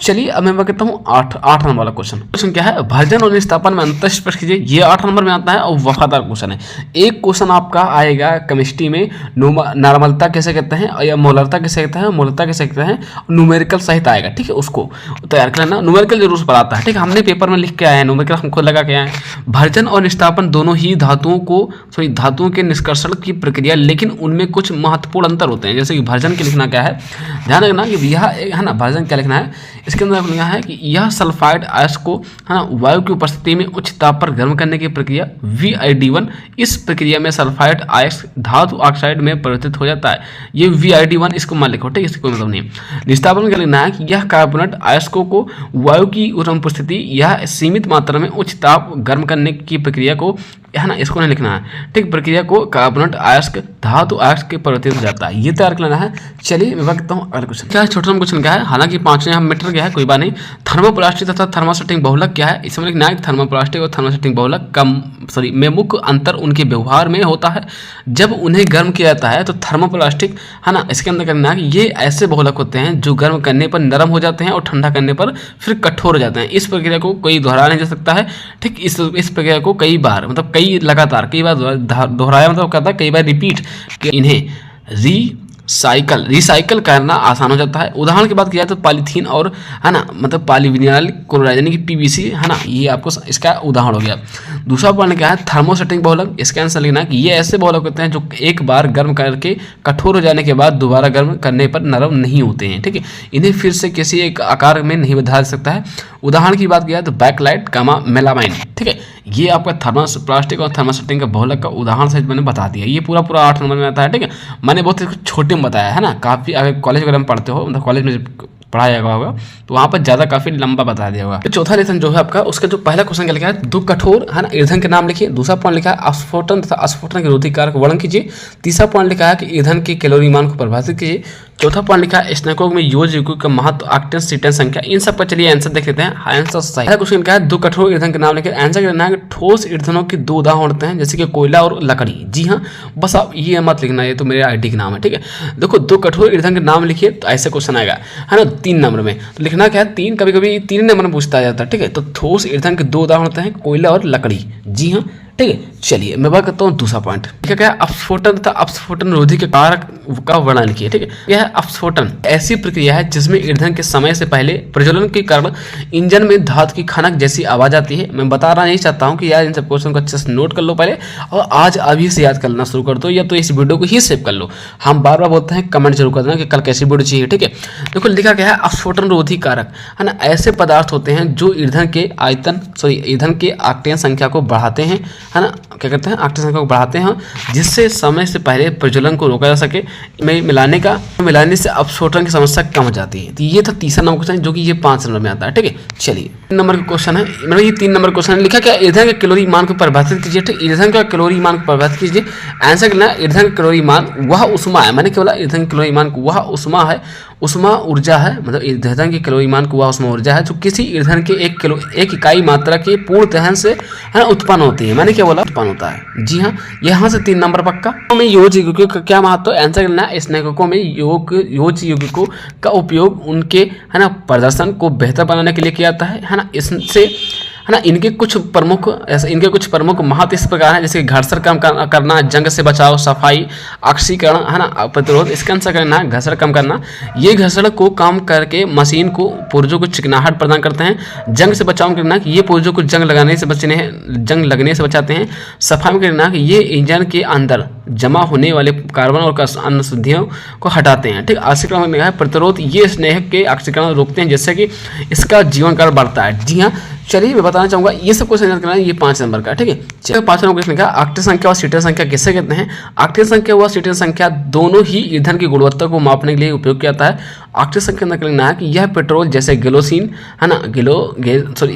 चलिए अब मैं कहता हूँ 8 नंबर वाला क्वेश्चन क्या है? भर्जन और निस्तापन में अंतर स्पष्ट कीजिए। ये 8 नंबर में आता है और वफादार क्वेश्चन है। एक क्वेश्चन आपका आएगा केमिस्ट्री में, नॉर्मलता कैसे कहते हैं या मोलरता कैसे कहते हैं, मोलरता कैसे कहते हैं, न्यूमेरिकल सहित आएगा। ठीक है, उसको तैयार कर लेना। न्यूमेरिकल जरूर पर आता है। ठीक है, हमने पेपर में लिख के आए हैं, न्यूमेरिकल हम खुद लगा के आए हैं। भर्जन और निस्तापन दोनों ही धातुओं के निष्कर्षण की प्रक्रिया, लेकिन उनमें कुछ महत्वपूर्ण अंतर होते हैं। जैसे कि भर्जन के लिखना क्या है, ध्यान रखना कि यह है ना, भर्जन क्या लिखना है, इसके अंदर लिखना है कि यह सल्फाइड अयस्क को है ना वायु की उपस्थिति में उच्च ताप पर गर्म करने की प्रक्रिया VID1। इस प्रक्रिया में सल्फाइड अयस्क धातु ऑक्साइड में परिवर्तित हो जाता है। ये VID1 इसको मान लिखो। ठीक है, इससे कोई मतलब नहीं है। निस्तापन क्या लिखना है कि यह कार्बोनेट अयस्कों को वायु की उपस्थिति या सीमित मात्रा में उच्च ताप गर्म करने की प्रक्रिया को है ना, इसको नहीं लिखना है। ठीक, प्रक्रिया को कार्बोनेट अयस्क धातु अयस्क के परिवर्तित हो जाता है। ये तैयार कर लेना है। चलिए मैं बात करता हूँ अगला क्वेश्चन। क्या है? छोटा नंबर क्वेश्चन क्या है? हालांकि 5 यहाँ मीटर गया है, कोई बात नहीं। थर्मोप्लास्टिक तथा थर्मोसेटिंग बहुलक क्या है? इसमें लिखना है थर्मोप्लास्टिक और थर्मोसेटिंग बहुलक में मुख्य अंतर उनके व्यवहार में होता है। जब उन्हें गर्म किया जाता है तो थर्मोप्लास्टिक है ना, इसके अंदर करना है कि ये ऐसे बहुलक होते हैं जो गर्म करने पर नरम हो जाते हैं और ठंडा करने पर फिर कठोर हो जाते हैं। इस प्रक्रिया को कोई दोहराया नहीं जा सकता है। ठीक, इस प्रक्रिया को कई बार मतलब कई बार दोहराया मतलब कहता है कई बार रिपीट, इन्हें रिसाइकल करना आसान हो जाता है। उदाहरण की बात किया तो पॉलीथीन और है ना मतलब पॉलीविनाइल क्लोराइड यानी कि PVC है ना, ये आपको इसका उदाहरण हो गया। दूसरा पॉइंट क्या है? थर्मोसेटिंग बहुलक। इसका आंसर लिखना है कि ये ऐसे बहुलक होते हैं जो एक बार गर्म करके कठोर हो जाने के बाद दोबारा गर्म करने पर नरम नहीं होते हैं। ठीक है, इन्हें फिर से किसी एक आकार में नहीं बदला जा सकता है। उदाहरण की बात किया तो बैकलाइट, मेलामाइन। ठीक है, ये आपका थर्मोप्लास्टिक और थर्मोसेटिंग का बहुलक का उदाहरण सहित मैंने बता दिया। ये पूरा 8 नंबर में आता है। ठीक है, मैंने बहुत छोटे में बताया है ना, काफ़ी अगर कॉलेज वगैरह में पढ़ते हो, मतलब कॉलेज में पढ़ाया होगा तो वहाँ पर ज़्यादा काफ़ी लंबा बता दिया होगा। तो चौथा लेसन जो है आपका, उसका जो पहला क्वेश्चन क्या लिखा है? 2 कठोर है ना ईंधन के नाम लिखिए। दूसरा पॉइंट लिखा है अस्फोटन तथा अस्फोटन के रोधी कारक वर्णन कीजिए। तीसरा पॉइंट लिखा है कि ईंधन के कैलोरी मान को परिभाषित कीजिए। चौथा पॉइंट लिखा है स्नेकों में योज युग्म का महत्व, ऑक्टेन, सीटेन संख्या। इन सब का चलिए आंसर देख लेते हैं। आंसर सही है। क्वेश्चन क्या है? 2 कठोर ईंधन के नाम लिखिए। आंसर क्या है? ठोस ईंधनों के 2 उदाहरण होते हैं, जैसे कि कोयला और लकड़ी। जी हाँ, बस आप ये मत लिखना, ये तो मेरे आईडी का नाम है। ठीक है, देखो 2 कठोर ईंधन के नाम लिखिए तो ऐसे क्वेश्चन आएगा है ना 3 नंबर में। तो लिखना क्या है? 3 कभी 3 नंबर में पूछता जाता है। ठीक है, तो ठोस ईंधन के 2 उदाहरण होते हैं, कोयला और लकड़ी। जी हाँ, ठीक है। चलिए मैं बात करता हूँ दूसरा पॉइंट। क्या है? अपस्फोटन तथा अपस्फोटन रोधी के कारक का वर्णन किया। ठीक है, यह है अपस्फोटन ऐसी प्रक्रिया है जिसमें ईंधन के समय से पहले प्रज्वलन के कारण इंजन में धातु की खनक जैसी आवाज आती है। मैं बता रहा नहीं चाहता हूँ कि यार इन सब क्वेश्चन को अच्छे से नोट कर लो पहले, और आज अभी से याद करना शुरू कर दो, या तो इस वीडियो को ही सेव कर लो। हम बार बार बोलते हैं, कमेंट जरूर कर देना कि कल कैसी वीडियो चाहिए। ठीक है, देखो लिखा गया है अपस्फोटन रोधी कारक है ना, ऐसे पदार्थ होते हैं जो ईंधन के ऑक्टेन संख्या को बढ़ाते हैं है ना, क्या करते हैं, एक्टिव संख्या को बढ़ाते हैं जिससे समय से पहले प्रज्वलन को रोका जा सके। मिलाने से अपस्फोटन की समस्या कम हो जाती है। तो ये था तीसरा नंबर क्वेश्चन जो कि ये 5 नंबर में आता है। ठीक है, चलिए 3 नंबर का क्वेश्चन है, मतलब ये 3 नंबर क्वेश्चन है। लिखा क्या, ईंधन के कैलोरी मान को परिभाषित कीजिए। ठीक, ईंधन का कैलोरी मान को परिभाषित कीजिए। आंसर करना है ईंधन का कैलोरी मान वह उष्मा है, मैंने क्या बोला, ईंधन के कैलोरी मान को वह उष्मा है, उष्मा ऊर्जा है, मतलब ईंधन की कैलोरी मान को वह उष्मा ऊर्जा है जो किसी ईंधन के एक इकाई मात्रा के पूर्ण दहन से है ना उत्पन्न होती है। मैंने क्या बोला, उत्पन्न होता है। जी हाँ, यहाँ से 3 नंबर पक्का। में योज यौगिकों का क्या महत्व है, आंसर करना है स्नेहकों में योज यौगिकों का उपयोग उनके है ना प्रदर्शन को बेहतर बनाने के लिए किया जाता है ना। इससे है ना इनके कुछ प्रमुख महत्व इस प्रकार हैं, जैसे घर्षण कम करना, जंग से बचाव, सफाई, ऑक्सीकरण है ना, प्रतिरोध, इसका आंसर करना है घर्षण कम करना। ये घर्षण को कम करके मशीन को पुर्जों को चिकनाहट प्रदान करते हैं। जंग से बचाव करना कि ये पुर्जों को जंग लगने से बचाते हैं। सफाई में करना कि ये इंजन के अंदर जमा होने वाले कार्बन और अन्य अशुद्धियों को हटाते हैं। ठीक, ऑक्सीकरण में है प्रतिरोध, ये स्नेह के ऑक्सीकरण रोकते हैं जिससे कि इसका जीवन काल बढ़ता है। जी हाँ, चलिए मैं बताना चाहूंगा ये सब क्वेश्चन याद करना है, ये 5 नंबर का। ठीक है, चलिए 5 नंबर क्वेश्चन का आक्टेन संख्या और सीटेन संख्या किसे कहते हैं। आक्टेन संख्या व सीटेन संख्या दोनों ही ईंधन की गुणवत्ता को मापने के लिए उपयोग किया जाता है। आक्टेन संख्या अंदर लिखना है कि यह पेट्रोल जैसे गैसोलीन है ना,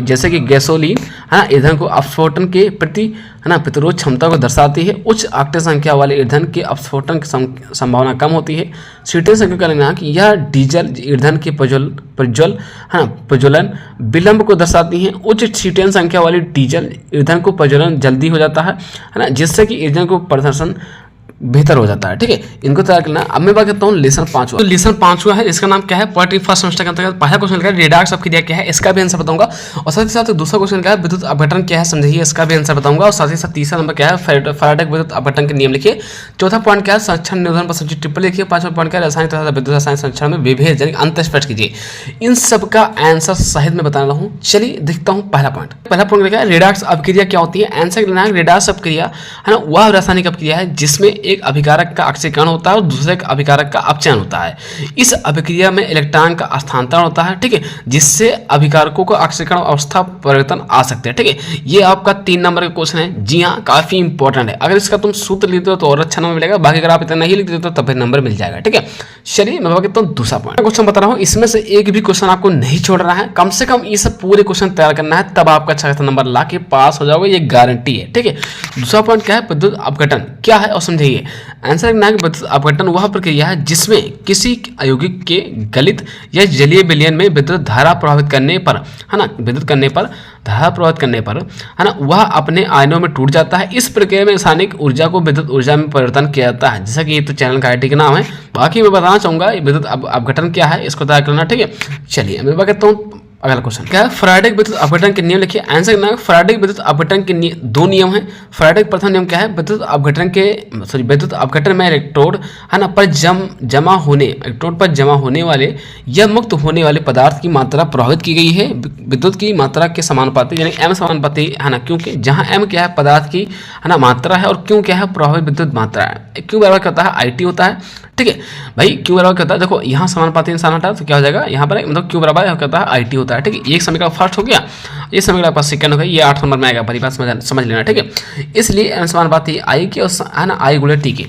जैसे कि गैसोलीन है ना ईंधन को अपस्फोटन के प्रति है ना प्रतिरोध क्षमता को दर्शाती है। उच्च आक्टेन संख्या वाले ईंधन के अपस्फोटन की संभावना कम होती है। सीटेन संख्या का लिखना है कि यह डीजल ईंधन के प्रज्वलन विलंब को दर्शाती है। उच्च सीटेन संख्या वाली डीजल ईंधन को प्रज्वलन जल्दी हो जाता है ना, जिससे कि ईंधन को प्रदर्शन बेहतर हो जाता है। ठीक है, इनको तैयार करना। अब मैं बात करता हूँ लेसन 5। तो लेसन 5 है, इसका नाम क्या है, पॉलिटी फर्स्ट सेमेस्टर के अंतर्गत पहला क्वेश्चन लिखा है रेडॉक्स अपक्रिया क्या है, इसका भी आंसर बताऊंगा। और साथ ही साथ दूसरा क्वेश्चन लिखा है विद्युत अपघटन क्या है समझिए, इसका भी आंसर बताऊंगा। और साथ ही साथ तीसरा नंबर क्या है, फैराडे विद्युत अपघटन के नियम लिखिए। चौथा पॉइंट क्या है, संरक्षण निरोधन पर सब्जेक्ट टिप्पणी लिखिए। 5वां पॉइंट क्या है, रासायनिक तथा विद्युत रासायनिक संरक्षण में विभेद यानी अंतर स्पष्ट कीजिए। इन सब का आंसर सहित में बता रहा हूँ। चलिए देखता हूँ पहला पॉइंट लिखा है रेडॉक्स अपक्रिया क्या होती है। आंसर करना है रेडॉक्स अपक्रिया है ना वह रासायनिक अपक्रिया है जिसमें एक अभिकारक का ऑक्सीकरण होता है और दूसरे अभिकारक का अपचयन होता है। इस अभिक्रिया में इलेक्ट्रॉन का स्थानांतरण होता है। ठीक है, जिससे अभिकारकों को ऑक्सीकरण अवस्था परिवर्तन आ सकते हैं। ठीक है, ये आपका 3 नंबर का क्वेश्चन है। जी हाँ, काफी इंपॉर्टेंट है। अगर इसका तुम सूत्र लिखते हो तो और अच्छा नंबर मिलेगा, बाकी अगर आप इतना नहीं लिखते हो तो फिर नंबर मिल जाएगा। ठीक है, चलिए मैं कहता हूँ दूसरा पॉइंट क्वेश्चन बता रहा हूँ, इसमें से एक भी क्वेश्चन आपको नहीं छोड़ रहा है। कम से कम ये सब पूरे क्वेश्चन तैयार करना है, तब आपका अच्छा खासा नंबर ला के पास हो जाओगे, ये गारंटी है। ठीक है, दूसरा पॉइंट क्या है, विद्युत अपघटन क्या है और समझिए। आंसर करना है कि विद्युत अपघटन वह प्रक्रिया है जिसमें किसी अयौगिक के गलित या जलीय विलयन में विद्युत धारा प्रभावित करने पर है ना धारा प्रभावित करने पर है ना वह अपने आयनों में टूट जाता है। इस प्रक्रिया में रासायनिक ऊर्जा को विद्युत ऊर्जा में परिवर्तन किया जाता है। जैसा कि ये तो चैनल का आईटी का नाम है। बाकी मैं बताना चाहूंगा विद्युत अपघटन क्या है, इसको तैयार करना। ठीक है, चलिए मैं कहता हूँ अगला क्वेश्चन क्या है, फैराडे विद्युत अपघटन के नियम लिखिए। आंसर करना है फैराडे विद्युत अपघटन के 2 नियम हैं। फैराडे का प्रथम नियम क्या है, विद्युत अपघटन में इलेक्ट्रोड है ना पर जमा होने वाले या मुक्त होने वाले पदार्थ की मात्रा प्रभावित की गई है विद्युत की मात्रा के समानुपाती यानी m समानुपाती है ना, क्योंकि जहां m क्या है पदार्थ की है ना मात्रा है और q क्या है प्रभावित विद्युत मात्रा है। q बराबर करता है IT होता है। ठीक है भाई, q बराबर करता है, देखो यहाँ समानुपाती इंसान हटा तो क्या हो जाएगा, यहाँ पर मतलब q बराबर करता है IT होता है। ठीक है, एक समीकरण फर्स्ट हो गया, ये समीकरण आपका सेकंड हो गया, ये 8 नंबर में आएगा, पहली बात समझ लेना। ठीक है, इसलिए m समानुपाती I की और है ना I गुणे T की,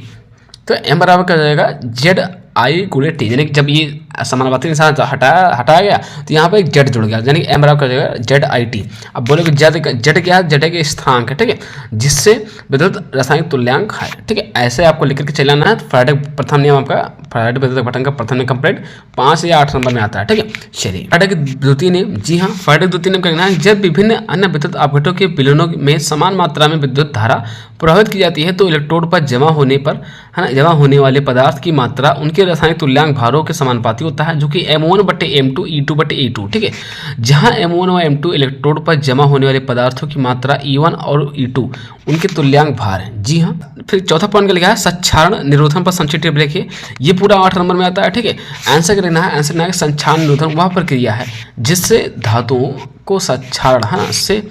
तो m बराबर कर जाएगा Z I गुणे T, यानी कि जब ये समानुपाती निशान हटाया गया तो यहाँ पे एक जेड जुड़ गया, यानी m बराबर कर जाएगा ZIT। अब बोलोगे जेड क्या है, जेड के स्थिरांक है। ठीक है, जिससे विद्युत रासायनिक तुल्यांक है। ठीक है, ऐसे आपको लिख के चलाना है। फैराडे प्रथम नियम आपका फैराडे विद्युत अपघटन का प्रथम नियम कंप्लीट 5 या 8 नंबर में आता है। ठीक है, चलिए फैराडे के द्वितीय नियम। जी हाँ, फैराडे के द्वितीय नियम कहना है जब विभिन्न अन्य विद्युत अपघटनों के विलयनों में समान मात्रा में विद्युत धारा प्रभावित की जाती है तो इलेक्ट्रोड पर जमा होने वाले पदार्थ की मात्रा उनके रासायनिक तुल्यांक भारों के समानुपाती होता है, जो कि M1/M2 E2/E2। ठीक है, जहां M1 और M2 इलेक्ट्रोड पर जमा होने वाले पदार्थों की मात्रा E1 और E2 उनके तुल्यांक भार हैं। जी हाँ, फिर चौथा पॉइंट का लिखा है सच्छारण निरोधन पर संक्षिप्त टिप्पणी लिखिए। ये पूरा 8 नंबर में आता है। ठीक है, आंसर करना है सच्छारण निरोधन वह प्रक्रिया है जिससे धातुओं को सच्छारण से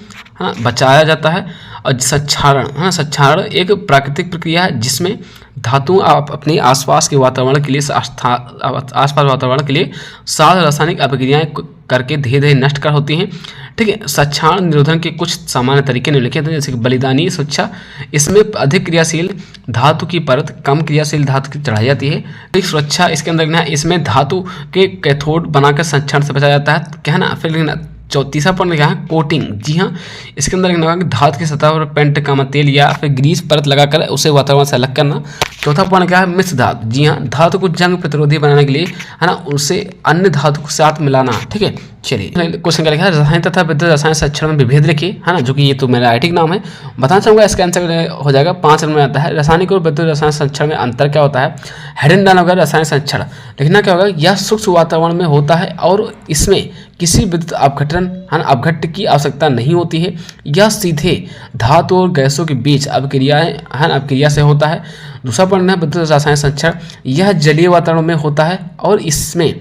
बचाया जाता है। और सच्छारण एक प्राकृतिक प्रक्रिया है जिसमें धातु आप अपने आसपास के वातावरण के लिए आसपास वातावरण के लिए 7 रासायनिक अभिक्रियाएं करके धीरे धीरे नष्ट कर होती हैं। ठीक है, सक्षारण निरोधन के कुछ सामान्य तरीके निम्नलिखित हैं, जैसे कि बलिदानी सुरक्षा, इसमें अधिक क्रियाशील धातु की परत कम क्रियाशील धातु की चढ़ाई जाती है। एक सुरक्षा इसके अंदर लिखना है, इसमें धातु के कैथोड बनाकर संक्षारण से बचाया जाता है, क्या है ना। फिर लिखना तीसरा पॉइंट लिखा है कोटिंग, जी हाँ, इसके अंदर लिखना कि धातु की सतह पर पेंट का तेल या फिर ग्रीस परत लगाकर उसे वातावरण से अलग करना। चौथा पॉइंट क्या है मिश्र धातु, जी हाँ, धातु को जंग प्रतिरोधी बनाने के लिए है ना उसे अन्य धातु के साथ मिलाना। ठीक है, चलिए क्वेश्चन क्या लिखा है, रसायन तथा विद्युत रसायन संरक्षण में विभेद लिखिए, है ना, जो कि ये तो मेरा आईटी नाम है। बताना चाहूँगा इसका आंसर हो जाएगा 5 नंबर में आता है। रासायनिक और विद्युत रसायन संरक्षण में अंतर क्या होता है। हेडन डाल होगा रसायन संरक्षण, लिखना क्या होगा, यह सूक्ष्म वातावरण में होता है और इसमें किसी विद्युत अपघटन है ना अपघट्ट की आवश्यकता नहीं होती है। यह सीधे धातु और गैसों के बीच अपक्रिया से होता है। दूसरा पॉइंट है विद्युत रसायन संरक्षण, यह जलीय वातावरण में होता है और इसमें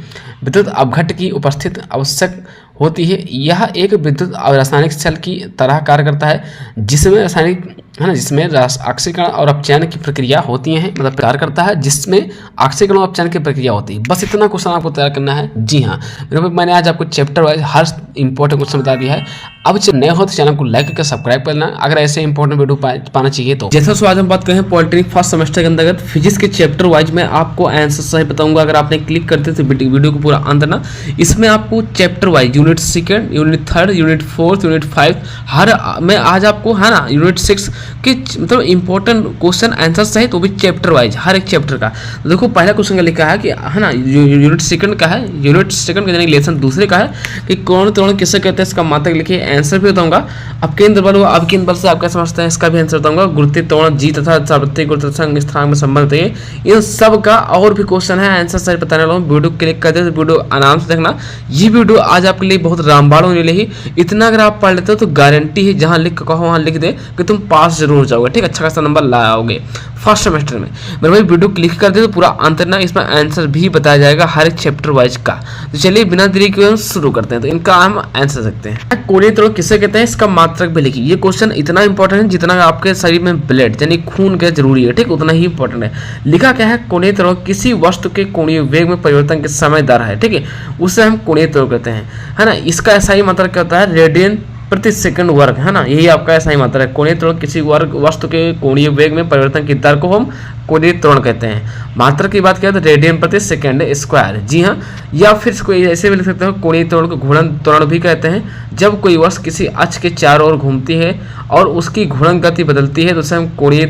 विद्युत अपघट्ट की उपस्थिति आवश्यक होती है। यह एक विद्युत रासायनिक सेल की तरह कार्य करता है जिसमें रासायनिक है ना जिसमें ऑक्सीकरण और अपचयन की प्रक्रिया होती है, मतलब कार्य करता है जिसमें ऑक्सीकरण और अपचयन की प्रक्रिया होती है। बस इतना क्वेश्चन आपको तैयार करना है। जी हाँ, मैंने आज आपको चैप्टर वाइज हर इंपॉर्टेंट क्वेश्चन बता दिया है। अब जब नए हो तो चैनल को लाइक करके सब्सक्राइब कर लेना अगर ऐसे इंपॉर्टेंट वीडियो पाना चाहिए तो। जैसा आज हम बात करें पॉलिटेक्निक फर्स्ट सेमेस्टर के अंतर्गत फिजिक्स के चैप्टर वाइज में आपको आंसर सही बताऊंगा। अगर आपने क्लिक करते तो वीडियो को पूरा अंत ना, इसमें आपको chapter wise unit 2, unit 3, unit 4, unit 5 हर में आज आपको है ना यूनिट 6 के मतलब इंपॉर्टेंट क्वेश्चन आंसर सहित वो भी चैप्टर वाइज हर एक चैप्टर का। तो देखो पहला क्वेश्चन का लिखा है कि है ना यूनिट 2 का है, यूनिट 2 का यानी लेसन 2 का है कि कोण त्वरण किसे कहते हैं, इसका मात्रक लिखिए। आंसर भी बताऊंगा। अपकेंद्र बल व अभिकेंद्र बल से आप क्या समझते हैं, इसका भी आंसर बताऊंगा। गुरुत्वीय त्वरण जी तथा सार्वत्रिक गुरुत्वाकर्षण स्थानांक में संबंध है, इन सब का और भी क्वेश्चन है आंसर सही बताने वाला हूँ। वीडियो क्लिक कर दे तो वीडियो आराम से देखना। ये वीडियो आज आपके लिए बहुत रामबाण होने वाली है। इतना अगर आप पढ़ लेते हो तो गारंटी है जहां लिख कहो वहां लिख दे कि तुम पास जरूर जाओगे। ठीक, अच्छा खासा नंबर लाओगे फर्स्ट सेमेस्टर में। मेरे भाई वीडियो क्लिक कर दे तो पूरा अंत ना, इसमें आंसर भी बताया जाएगा हर एक चैप्टर वाइज का। तो चलिए बिना देरी के हम शुरू करते हैं। तो इनका हम आंसर सकते हैं। कोणीय त्वरण किसे कहते हैं, इसका मात्रक भी लिखिए। ये क्वेश्चन इतना इंपॉर्टेंट है जितना आपके शरीर में ब्लड यानी खून का जरूरी है, ठीक, उतना ही इंपॉर्टेंट है। लिखा क्या है, कोणीय त्वरण किसी वस्तु के कोणीय वेग में परिवर्तन के समय दर है, ठीक है, उसे हम कोणीय त्वरण कहते हैं, है ना। इसका ऐसा ही मात्रक क्या होता है, रेडियन प्रति सेकंड वर्ग, है ना, यही आपका ऐसा ही मात्रा है। कोणीय त्वरण किसी वर्ग वस्तु के कोणीय वेग में परिवर्तन की दर को हम कोणीय त्वरण कहते हैं। मात्रा की बात किया तो रेडियन प्रति सेकंड स्क्वायर, जी हाँ। या फिर कोई ऐसे भी लिख सकते हो, कोणीय त्वरण को घूर्णन त्वरण भी कहते हैं। जब कोई वस्तु किसी अक्ष के चारों ओर घूमती है और उसकी घूर्णन गति बदलती है तो उसे हम कोणीय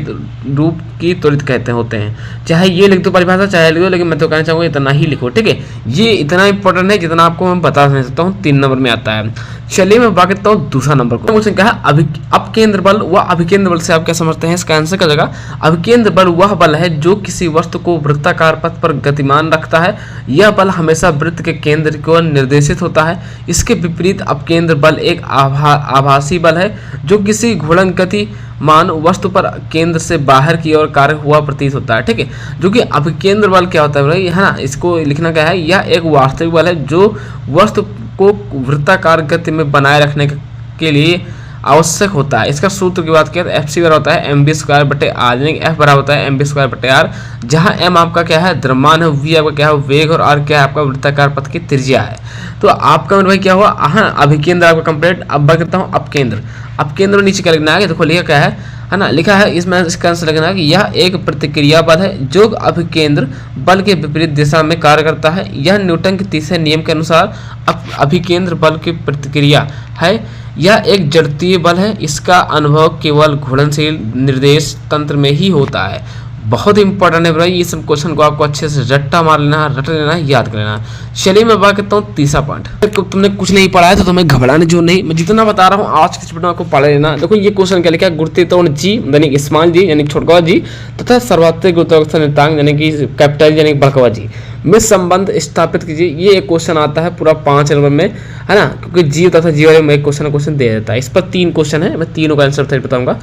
रूप की त्वरित कहते होते हैं। चाहे ये लिख दो परिभाषा, चाहे लिख दो, लेकिन मैं तो कहना चाहूँगा इतना ही लिखो, ठीक है। ये इतना इंपॉर्टेंट है जितना आपको मैं बता नहीं सकता हूँ, 3 नंबर में आता है। चलिए मैं बात करता हूँ दूसरा नंबर को। क्वेश्चन क्या है, अपकेंद्र बल व अभिकेंद्र बल से आप क्या समझते हैं, इसका आंसर क्या जगह। अभिकेंद्र बल वह बल है जो किसी वस्तु को वृत्ताकार पथ पर गतिमान रखता है। यह बल हमेशा वृत्त के केंद्र की ओर निर्देशित होता है। इसके विपरीत अपकेंद्र बल एक आभासी बल है जो किसी घूर्णन गति मान वस्तु पर केंद्र से बाहर की ओर कार्य हुआ प्रतीत होता है, ठीक है। जो कि अभिकेंद्र बल क्या होता है, है ना, इसको लिखना क्या है, यह एक वास्तविक बल है जो वस्तु को वृत्ताकार गति में बनाए रखने के लिए आवश्यक होता है। इसका सूत्र की बात करें तो एफ सी बराबर होता है mv²/r, यानी एफ बराबर होता है mv²/r, जहां m आपका क्या है द्रव्यमान है, v आपका क्या है वेग, और r क्या है आपका वृत्ताकार पथ की त्रिज्या है। तो आपका मेरे भाई क्या हुआ, हाँ अभिकेंद्र आपका कंप्लीट। अब बात करता हूँ अपकेंद्र। अपकेंद्र नीचे क्या लिखना है, देखो लिखा क्या है ना, लिखा है इसमें इसका आंसर लिखना है कि यह एक प्रतिक्रिया बल है जो अभिकेंद्र बल के विपरीत दिशा में कार्य करता है। यह न्यूटन के तीसरे नियम के अनुसार अभिकेंद्र बल की प्रतिक्रिया है। यह एक जड़त्वीय बल है। इसका अनुभव केवल घूर्णनशील निर्देश तंत्र में ही होता है। बहुत इंपॉर्टेंट है भाई, ये सब क्वेश्चन को आपको अच्छे से रट्टा मार लेना, रट लेना, याद कर लेना। चलिए मैं बात करता हूँ तीसरा पॉइंट। तुमने कुछ नहीं पढ़ा है तो तुम्हें घबराने जो नहीं, मैं जितना बता रहा हूँ आज के वीडियो को पढ़ लेना। देखो ये क्वेश्चन क्या लिखा है, गुरुत्वीय त्वरण जी यानी स्मॉल जी यानी छोटका जी तथा सर्वाधिक गुरुत्वाकर्षण नियतांक यानी कि कैपिटल यानी बड़का जी में संबंध स्थापित कीजिए। ये एक क्वेश्चन आता है पूरा 5 नंबर में, है ना, क्योंकि जी तथा जी वाले में एक क्वेश्चन दे देता है। इस पर 3 क्वेश्चन है, मैं तीनों का आंसर बताऊंगा।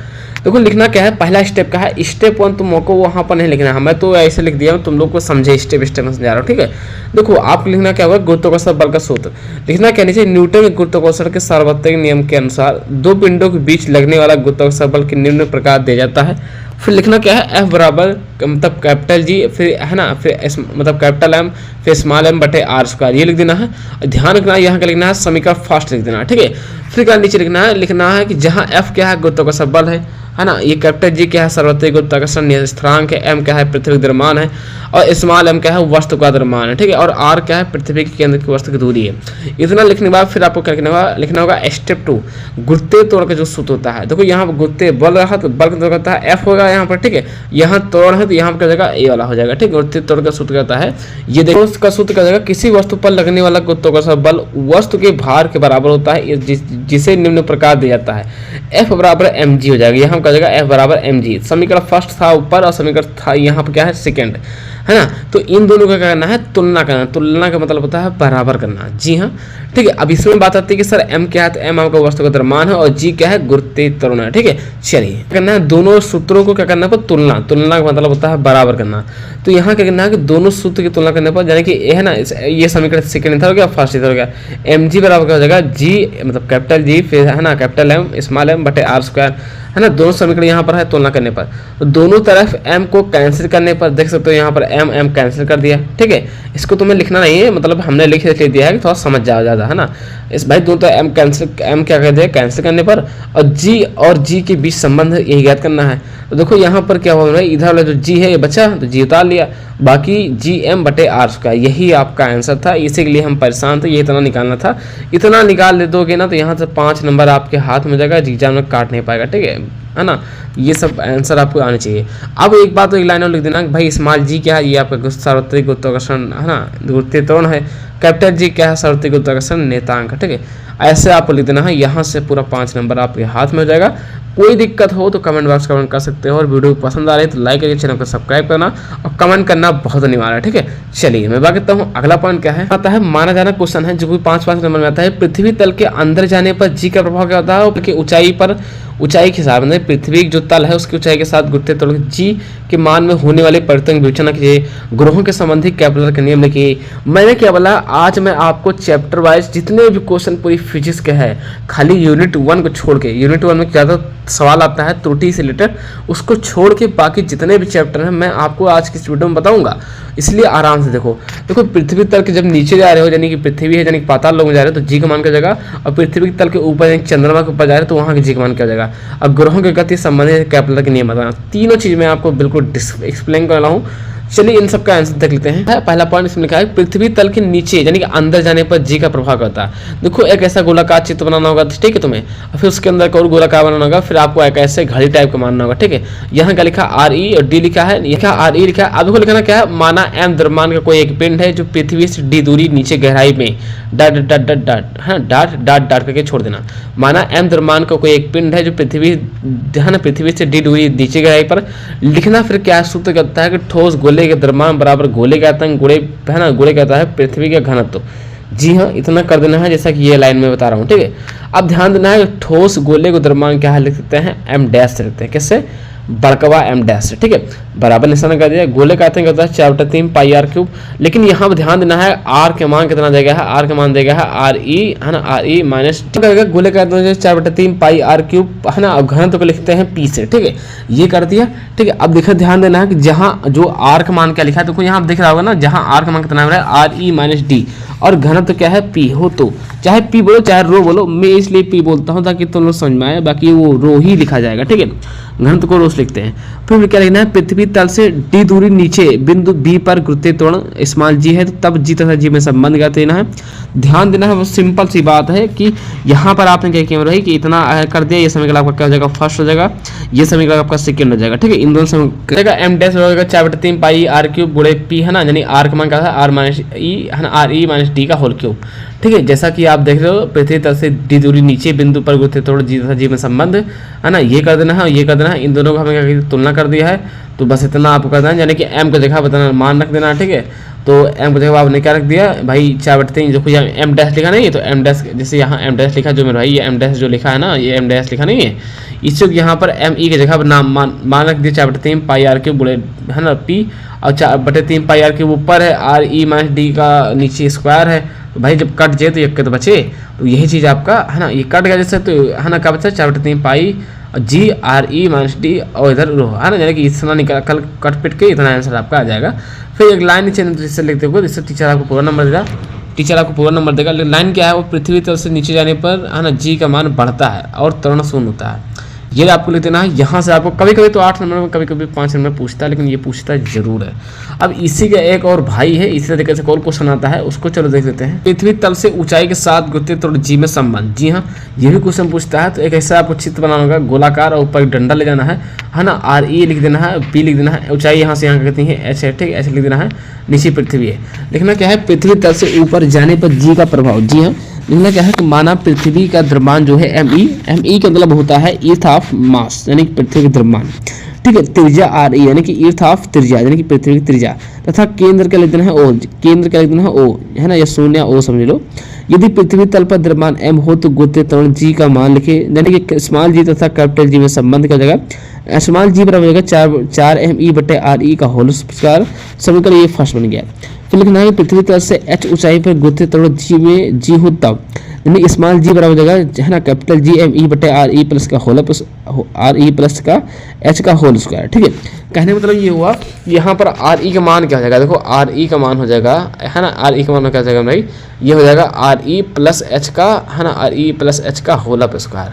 देखो लिखना क्या है, पहला स्टेप का है, स्टेप 1 तुमको वहाँ पर नहीं लिखना है, मैं तो ऐसे लिख दिया तुम लोग को समझे, स्टेप स्टेप में समझा रहा हूँ, ठीक है। देखो आप लिखना क्या होगा, गुरुत्वाकर्षण बल का सूत्र लिखना क्या नीचे, न्यूटन के गुरुत्वाकर्षण के सार्वत्रिक नियम के अनुसार दो पिंडों के बीच लगने वाला गुरुत्वाकर्षण बल के निम्न प्रकार दिया जाता है। फिर लिखना क्या है, एफ बराबर मतलब कैपिटल जी, फिर है ना, फिर एस मतलब कैपिटल एम, फिर स्मॉल एम बटे आर स्क्वायर, ये लिख देना है। ध्यान रखना है यहाँ का लिखना है समीकरण फर्स्ट लिख देना है, ठीक है। फिर क्या नीचे लिखना है कि जहाँ एफ क्या है गुरुत्वाकर्षण बल है ना, ये कैपिटल जी क्या है सार्वत्रिक गुरुत्वाकर्षण स्थिरांक है, एम क्या है पृथ्वी द्रव्यमान है, और स्मॉल एम क्या है वस्तु का द्रव्यमान है, ठीक है, और आर क्या है पृथ्वी के केंद्र की वस्तु की दूरी है। इतना लिखने के बाद फिर आपको क्या लिखना होगा स्टेप 2 गुरुत्वीय त्वरण का जो सूत्र होता है। देखो यहाँ पर गुरुत्वीय बल रहा तो बल का होता है एफ होगा यहाँ पर, ठीक है, यहाँ त्वरण है तो यहाँ पर क्या जाएगा ए वाला हो जाएगा, ठीक है। गुरुत्वीय त्वरण का सूत्र कहता है, ये देखो उसका सूत्र क्या जाएगा, किसी वस्तु पर लगने वाला गुरुत्वाकर्षण बल वस्तु के भार के बराबर होता है, जिसे निम्न प्रकार दिया जाता है, एफ बराबर एम जी हो जाएगा, यहाँ क्या जाएगा एफ बराबर एम जी। समीकरण फर्स्ट था ऊपर और समीकरण था यहाँ पर क्या है सेकंड, है ना। तो इन दोनों का क्या करना है, तुलना करना। तुलना का मतलब होता है बराबर करना, जी हाँ, ठीक है। अब इसमें बात आती है कि सर एम क्या है, तो एम आपका वस्तु का द्रव्यमान है और जी क्या है गुरुत्वीय त्वरण है, ठीक है। चलिए करना है दोनों सूत्रों को क्या करना है, तुलना। तुलना का मतलब होता है बराबर करना। तो यहाँ क्या करना है कि दोनों सूत्र की तुलना करने पर, यानी कि है ना, ये समीकरण सेकंड इधर हो गया, फर्स्ट इधर हो गया, एम जी बराबर क्या हो जाएगा, जी मतलब कैपिटल जी, फिर है ना कैपिटल एम स्मॉल एम बटे आर स्क्वायर, है ना। दोनों समीकरण यहाँ पर है तुलना करने पर, तो दोनों तरफ m को कैंसिल करने पर देख सकते हो यहाँ पर m कैंसिल कर दिया, ठीक है। इसको तुम्हें लिखना नहीं है, मतलब हमने लिख दिया है कि थोड़ा समझ जाओ ज़्यादा, है ना। इस भाई दोनों तो m क्या कर दिया कैंसिल करने पर, और g के बीच संबंध यही ज्ञात करना है। तो देखो यहाँ पर क्या हुआ, इधर वाला जो g है ये बचा तो g उतार लिया, बाकी जी एम बटे आर स्क्वायर, यही आपका आंसर था। इसी के लिए हम परेशान थे, ये इतना निकालना था। इतना निकाल ले दोगे ना तो यहाँ से 5 नंबर आपके हाथ में जाएगा, एग्जाम में काट नहीं पाएगा, ठीक है ना। ये सब आंसर आपको आने चाहिए। अब एक बात तो एक लाइन और लिख देना भाई, स्मॉल जी क्या है, ये आपका सार्वत्रिक गुरुत्वाकर्षण है ना, गुरुत्वीय त्वरण है। कैपिटल जी क्या है, सार्वत्रिक गुरुत्वाकर्षण नेतांक, ठीक है। ऐसे आपको लिख देना है, यहाँ से पूरा 5 नंबर आपके हाथ में हो जाएगा। कोई दिक्कत हो तो कमेंट बॉक्स कमेंट कर सकते हो, और वीडियो पसंद आ रही है तो लाइक करके चैनल को सब्सक्राइब करना और कमेंट करना बहुत अनिवार्य है, ठीक है। चलिए मैं बात करता हूँ, अगला पॉइंट क्या है, आता है माना जाना क्वेश्चन है जो कि 5 नंबर में आता है। पृथ्वी तल के अंदर जाने पर जी का प्रभाव क्या होता है, कि ऊंचाई पर ऊंचाई के हिसाब में पृथ्वी जो तल है उसकी ऊंचाई के साथ गुरुत्वीय त्वरण जी के मान में होने वाले परिवर्तन की विवेचना कीजिए। ग्रहों के संबंधी कैलकुलेटर के नियम लिखिए। मैंने क्या बोला, आज मैं आपको चैप्टर वाइज जितने भी क्वेश्चन पूरी फिजिक्स के हैं, खाली यूनिट 1 को छोड़ के, यूनिट 1 में ज़्यादा सवाल आता है त्रुटि से रिलेटेड, उसको छोड़ के बाकी जितने भी चैप्टर हैं मैं आपको आज की इस वीडियो में बताऊंगा। इसलिए आराम से देखो पृथ्वी तल के जब नीचे जा रहे हो, यानी कि पृथ्वी है, यानी कि पाताल लोक में जा रहे हो तो जी का मान क्या जाएगा, और पृथ्वी तल के ऊपर यानी चंद्रमा के ऊपर जा रहे हो तो वहाँ के जी का मान क्या जाएगा। अब ग्रहों की गति संबंधित कैलकुलेटर के नियम बताना, तीनों चीज मैं आपको बिल्कुल एक्सप्लेन कर रहा हूँ। चलिए इन सब का आंसर देख लेते हैं। पहला पॉइंट इसमें लिखा है, पृथ्वी तल के नीचे यानी कि अंदर जाने पर जी का प्रभाव करता है। देखो एक ऐसा गोलाकार चित्र बनाना होगा, ठीक है तुम्हें, और फिर उसके अंदर और गोलाकार बनाना होगा, फिर आपको एक ऐसे घड़ी टाइप का मानना होगा, ठीक है। यहाँ क्या लिखा आर ई और डी लिखा है, लिखा आर ई लिखा है। अब देखो लिखना क्या है, माना एम द्रव्यमान का कोई एक पिंड है जो पृथ्वी से डी दूरी नीचे गहराई में डाट डाट डाट डाट हाँ डाट डाट डाट करके छोड़ देना। माना एम द्रव्यमान का कोई एक पिंड है जो पृथ्वी है ना, पृथ्वी से डी दूरी नीचे गहराई पर लिखना। फिर क्या सूत्र कहता है कि ठोस गोले के द्रव्यमान बराबर गोले का आयतन गुणे है ना, गुणे कहता है पृथ्वी का घनत्व। जी हाँ, इतना कर देना है जैसा कि ये लाइन में बता रहा हूँ, ठीक है। अब ध्यान देना है ठोस गोले को द्रव्यमान क्या है लिख सकते हैं, एम डैश लिखते हैं, कैसे, बड़कवा एम डैश, ठीक है, बराबर निशान कर दिया। गोले का आयतन कहता है 4/3 पाई आर क्यूब। लेकिन यहाँ पर ध्यान देना है आर के मान कितना देगा है, आर का मान देगा है आर ई है ना, आर ई माइनस गोले का आयतन 4/3 पाई आर क्यूब है ना। अब घनत्व को लिखते हैं पी से, ठीक है, ये कर दिया, ठीक है। अब देखो ध्यान देना है कि जहाँ जो आर का मान क्या लिखा है, देखो यहाँ आप दिख रहा होगा ना, जहाँ आर का मान कितना है आर ई माइनस डी, और घनत्व क्या है पी हो, तो चाहे पी बोलो चाहे रो बोलो, मैं इसलिए पी बोलता हूँ ताकि तुम लोग समझ में आए, बाकी वो रो ही लिखा जाएगा, ठीक है। घनत्व को रोज लिखते हैं। फिर क्या लिखना है, पृथ्वी तल से डी दूरी नीचे बिंदु बी पर गुरुत्वीय त्वरण स्मॉल जी है, तो तब जी तथा जी में संबंध क्या देना है। ध्यान देना है, वो सिंपल सी बात है कि यहाँ पर आपने क्या किया रही कि इतना कर दिया, ये समीकरण आपका क्या हो जाएगा, फर्स्ट हो जाएगा, ये समीकरण आपका सेकंड हो जाएगा, ठीक है। इन दोनों समीकरण एम डैश हो जाएगा 4/3 पाई आर क्यूब गुणे पी है ना, यानी आर का मान क्या था आर माइनस ई है ना, आर ई माइनस डी का होल क्यूब, ठीक है। जैसा कि आप देख रहे हो पृथ्वी तल से डी दूरी नीचे बिंदु पर गुरुत्वीय त्वरण जी तथा जी में संबंध है ना, ये कर देना है, ये कर देना है। इन दोनों को हमें क्या तुलना कर दिया है, तो बस इतना आपको करना है, यानी कि एम को जगह बताना मान रख देना, ठीक है। तो एम की जगह आपने क्या रख दिया भाई 4/3, जो यहाँ एम डैश लिखा नहीं है तो एम डैश, जैसे यहाँ एम डैश लिखा जो मेरे भाई, ये एम डैश जो लिखा है ना, ये एम डैश लिखा नहीं है, इससे यहाँ पर एम ई की जगह नाम मान रख दिया 4/3 पाई आर क्यूब बुले है ना पी, और 4/3 पाई आर क्यूब ऊपर है, आर ई माइनस डी का नीचे स्क्वायर है। तो भाई जब कट जाए तो एक तो बचे, तो यही चीज़ आपका है ना, ये कट गया जैसे, तो है ना क्या बचा 4/3 पाई जी आर ई माइनस डी और इधर रो है ना, यानी कि इतना निकाल कल कट पिट के इतना आंसर आपका आ जाएगा। फिर एक लाइन नीचे जिससे लिखते हो, इससे टीचर आपको पूरा नंबर देगा, टीचर आपको पूरा नंबर देगा। लाइन क्या है, वो पृथ्वी तल से नीचे जाने पर है ना जी का मान बढ़ता है और त्वरण शून्य होता है, ये आपको लिख देना है। यहाँ से आपको कभी कभी तो 8 नंबर में, कभी कभी 5 नंबर पूछता है, लेकिन ये पूछता जरूर है। अब इसी का एक और भाई है, इसी तरीके से कौन क्वेश्चन आता है उसको चलो देख लेते हैं। पृथ्वी तल से ऊंचाई के साथ गुरुत्वीय त्वरण जी में संबंध, जी हाँ ये भी क्वेश्चन पूछता है। तो एक ऐसा आपको चित्र बनाना होगा गोलाकार और ऊपर डंडा ले जाना है ना, आर ई लिख देना है, पी लिख देना है, ऊंचाई यहाँ से यहाँ कहती है एच है, ठीक ऐसे लिख देना है, नीचे पृथ्वी है। लिखना क्या है, पृथ्वी तल से ऊपर जाने पर जी का प्रभाव, जी हाँ लिखना क्या है कि माना पृथ्वी का द्रव्यमान जो है एम ई का मतलब होता है अर्थ ऑफ मास, यानी कि पृथ्वी का द्रव्यमान, ठीक है। त्रिज्या आर ई यानी कि अर्थ ऑफ त्रिज्या, यानी कि पृथ्वी की त्रिज्या, तथा केंद्र का लिख देना है ओ, केंद्र का लिख देना है ओ है ना, या शून्य ओ समझ लो। यदि पृथ्वी तल पर द्रव्यमान एम हो तो गुरुत्वीय त्वरण जी का मान लिखे, यानी कि स्मॉल जी तथा कैपिटल जी में संबंध का जगह स्मॉल जी बराबर होगा 4 एम ई बटे आर ई का होल स्क्वायर, समीकरण ये फर्स्ट बन गया। फिर लिखना है पृथ्वी तल से एच ऊंचाई पर गुरुत्वीय त्वरण जी में जी हो तब, यानी स्मॉल जी बराबर जगह है ना कैपिटल जी एम ई बटे आर ई प्लस का whole plus R E plus का एच का होल स्क्वायर, ठीक है। कहने का मतलब ये हुआ, यहाँ पर आर ई का मान क्या हो जाएगा, देखो आर ई का मान हो जाएगा है ना, आर ई का मान क्या हो जाएगा भाई, ये हो जाएगा आर ई प्लस एच का है ना, आर ई प्लस एच का होल स्क्वायर।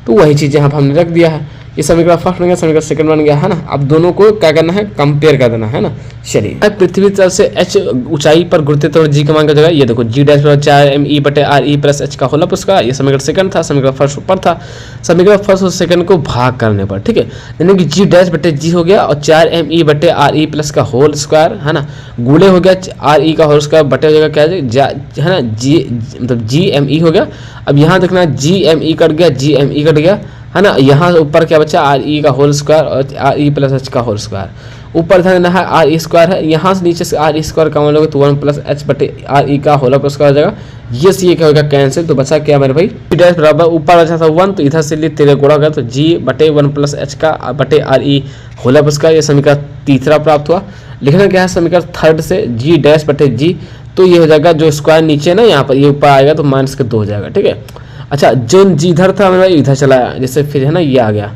तो वही चीज़ यहाँ पर हमने रख दिया है। ये समीकरण फर्स्ट बन गया, समीकरण सेकंड बन गया है ना। अब दोनों को क्या करना है, कंपेयर कर देना है ना। चलिए पृथ्वी तल से एच ऊंचाई पर गुरुत्वीय त्वरण जी का मान का जगह, ये देखो जी डैश बराबर 4 एम ई बटे आर ई प्लस एच का होल उसका, ये समीकरण सेकंड था, समीकरण फर्स्ट ऊपर था। समीकरण फर्स्ट और सेकंड को भाग करने पर, ठीक है, यानी कि जी डैश बटे जी हो गया और 4 एम ई बटे आर ई प्लस का होल स्क्वायर है ना, गुणे हो गया आर ई का होल स्क्वायर बटे हो जाएगा क्या है ना, जी मतलब जी एम ई हो गया। अब यहाँ देखना जी एम ई कट गया, जी एम ई कट गया है ना, यहाँ ऊपर क्या बचा आर ई का होल स्क्वायर और आर ई प्लस एच का होल स्क्वायर। ऊपर ध्यान देना है आर ई स्क्वायर है, यहाँ से नीचे से आर ई स्क्वायर कॉमन लोगे तो 1 प्लस एच बटे आर ई का होल प्लस स्क्वायर हो जाएगा। ये सी क्या होगा कैंसिल, तो बचा क्या मेरे भाई जी डैश बराबर ऊपर बचा था 1, तो इधर से लिए तेरे गुणा गया तो जी बटे 1 प्लस एच का बटे आर ई होल प्लस का, ये समीकरण तीसरा प्राप्त हुआ। लिखना क्या है समीकरण थर्ड से जी डैश बटे जी, तो ये हो जाएगा जो स्क्वायर नीचे ना यहाँ पर ये ऊपर आएगा तो माइनस के 2 हो जाएगा, ठीक है। अच्छा जो जी इधर था मेरा इधर चला जैसे फिर है ना ये आ गया,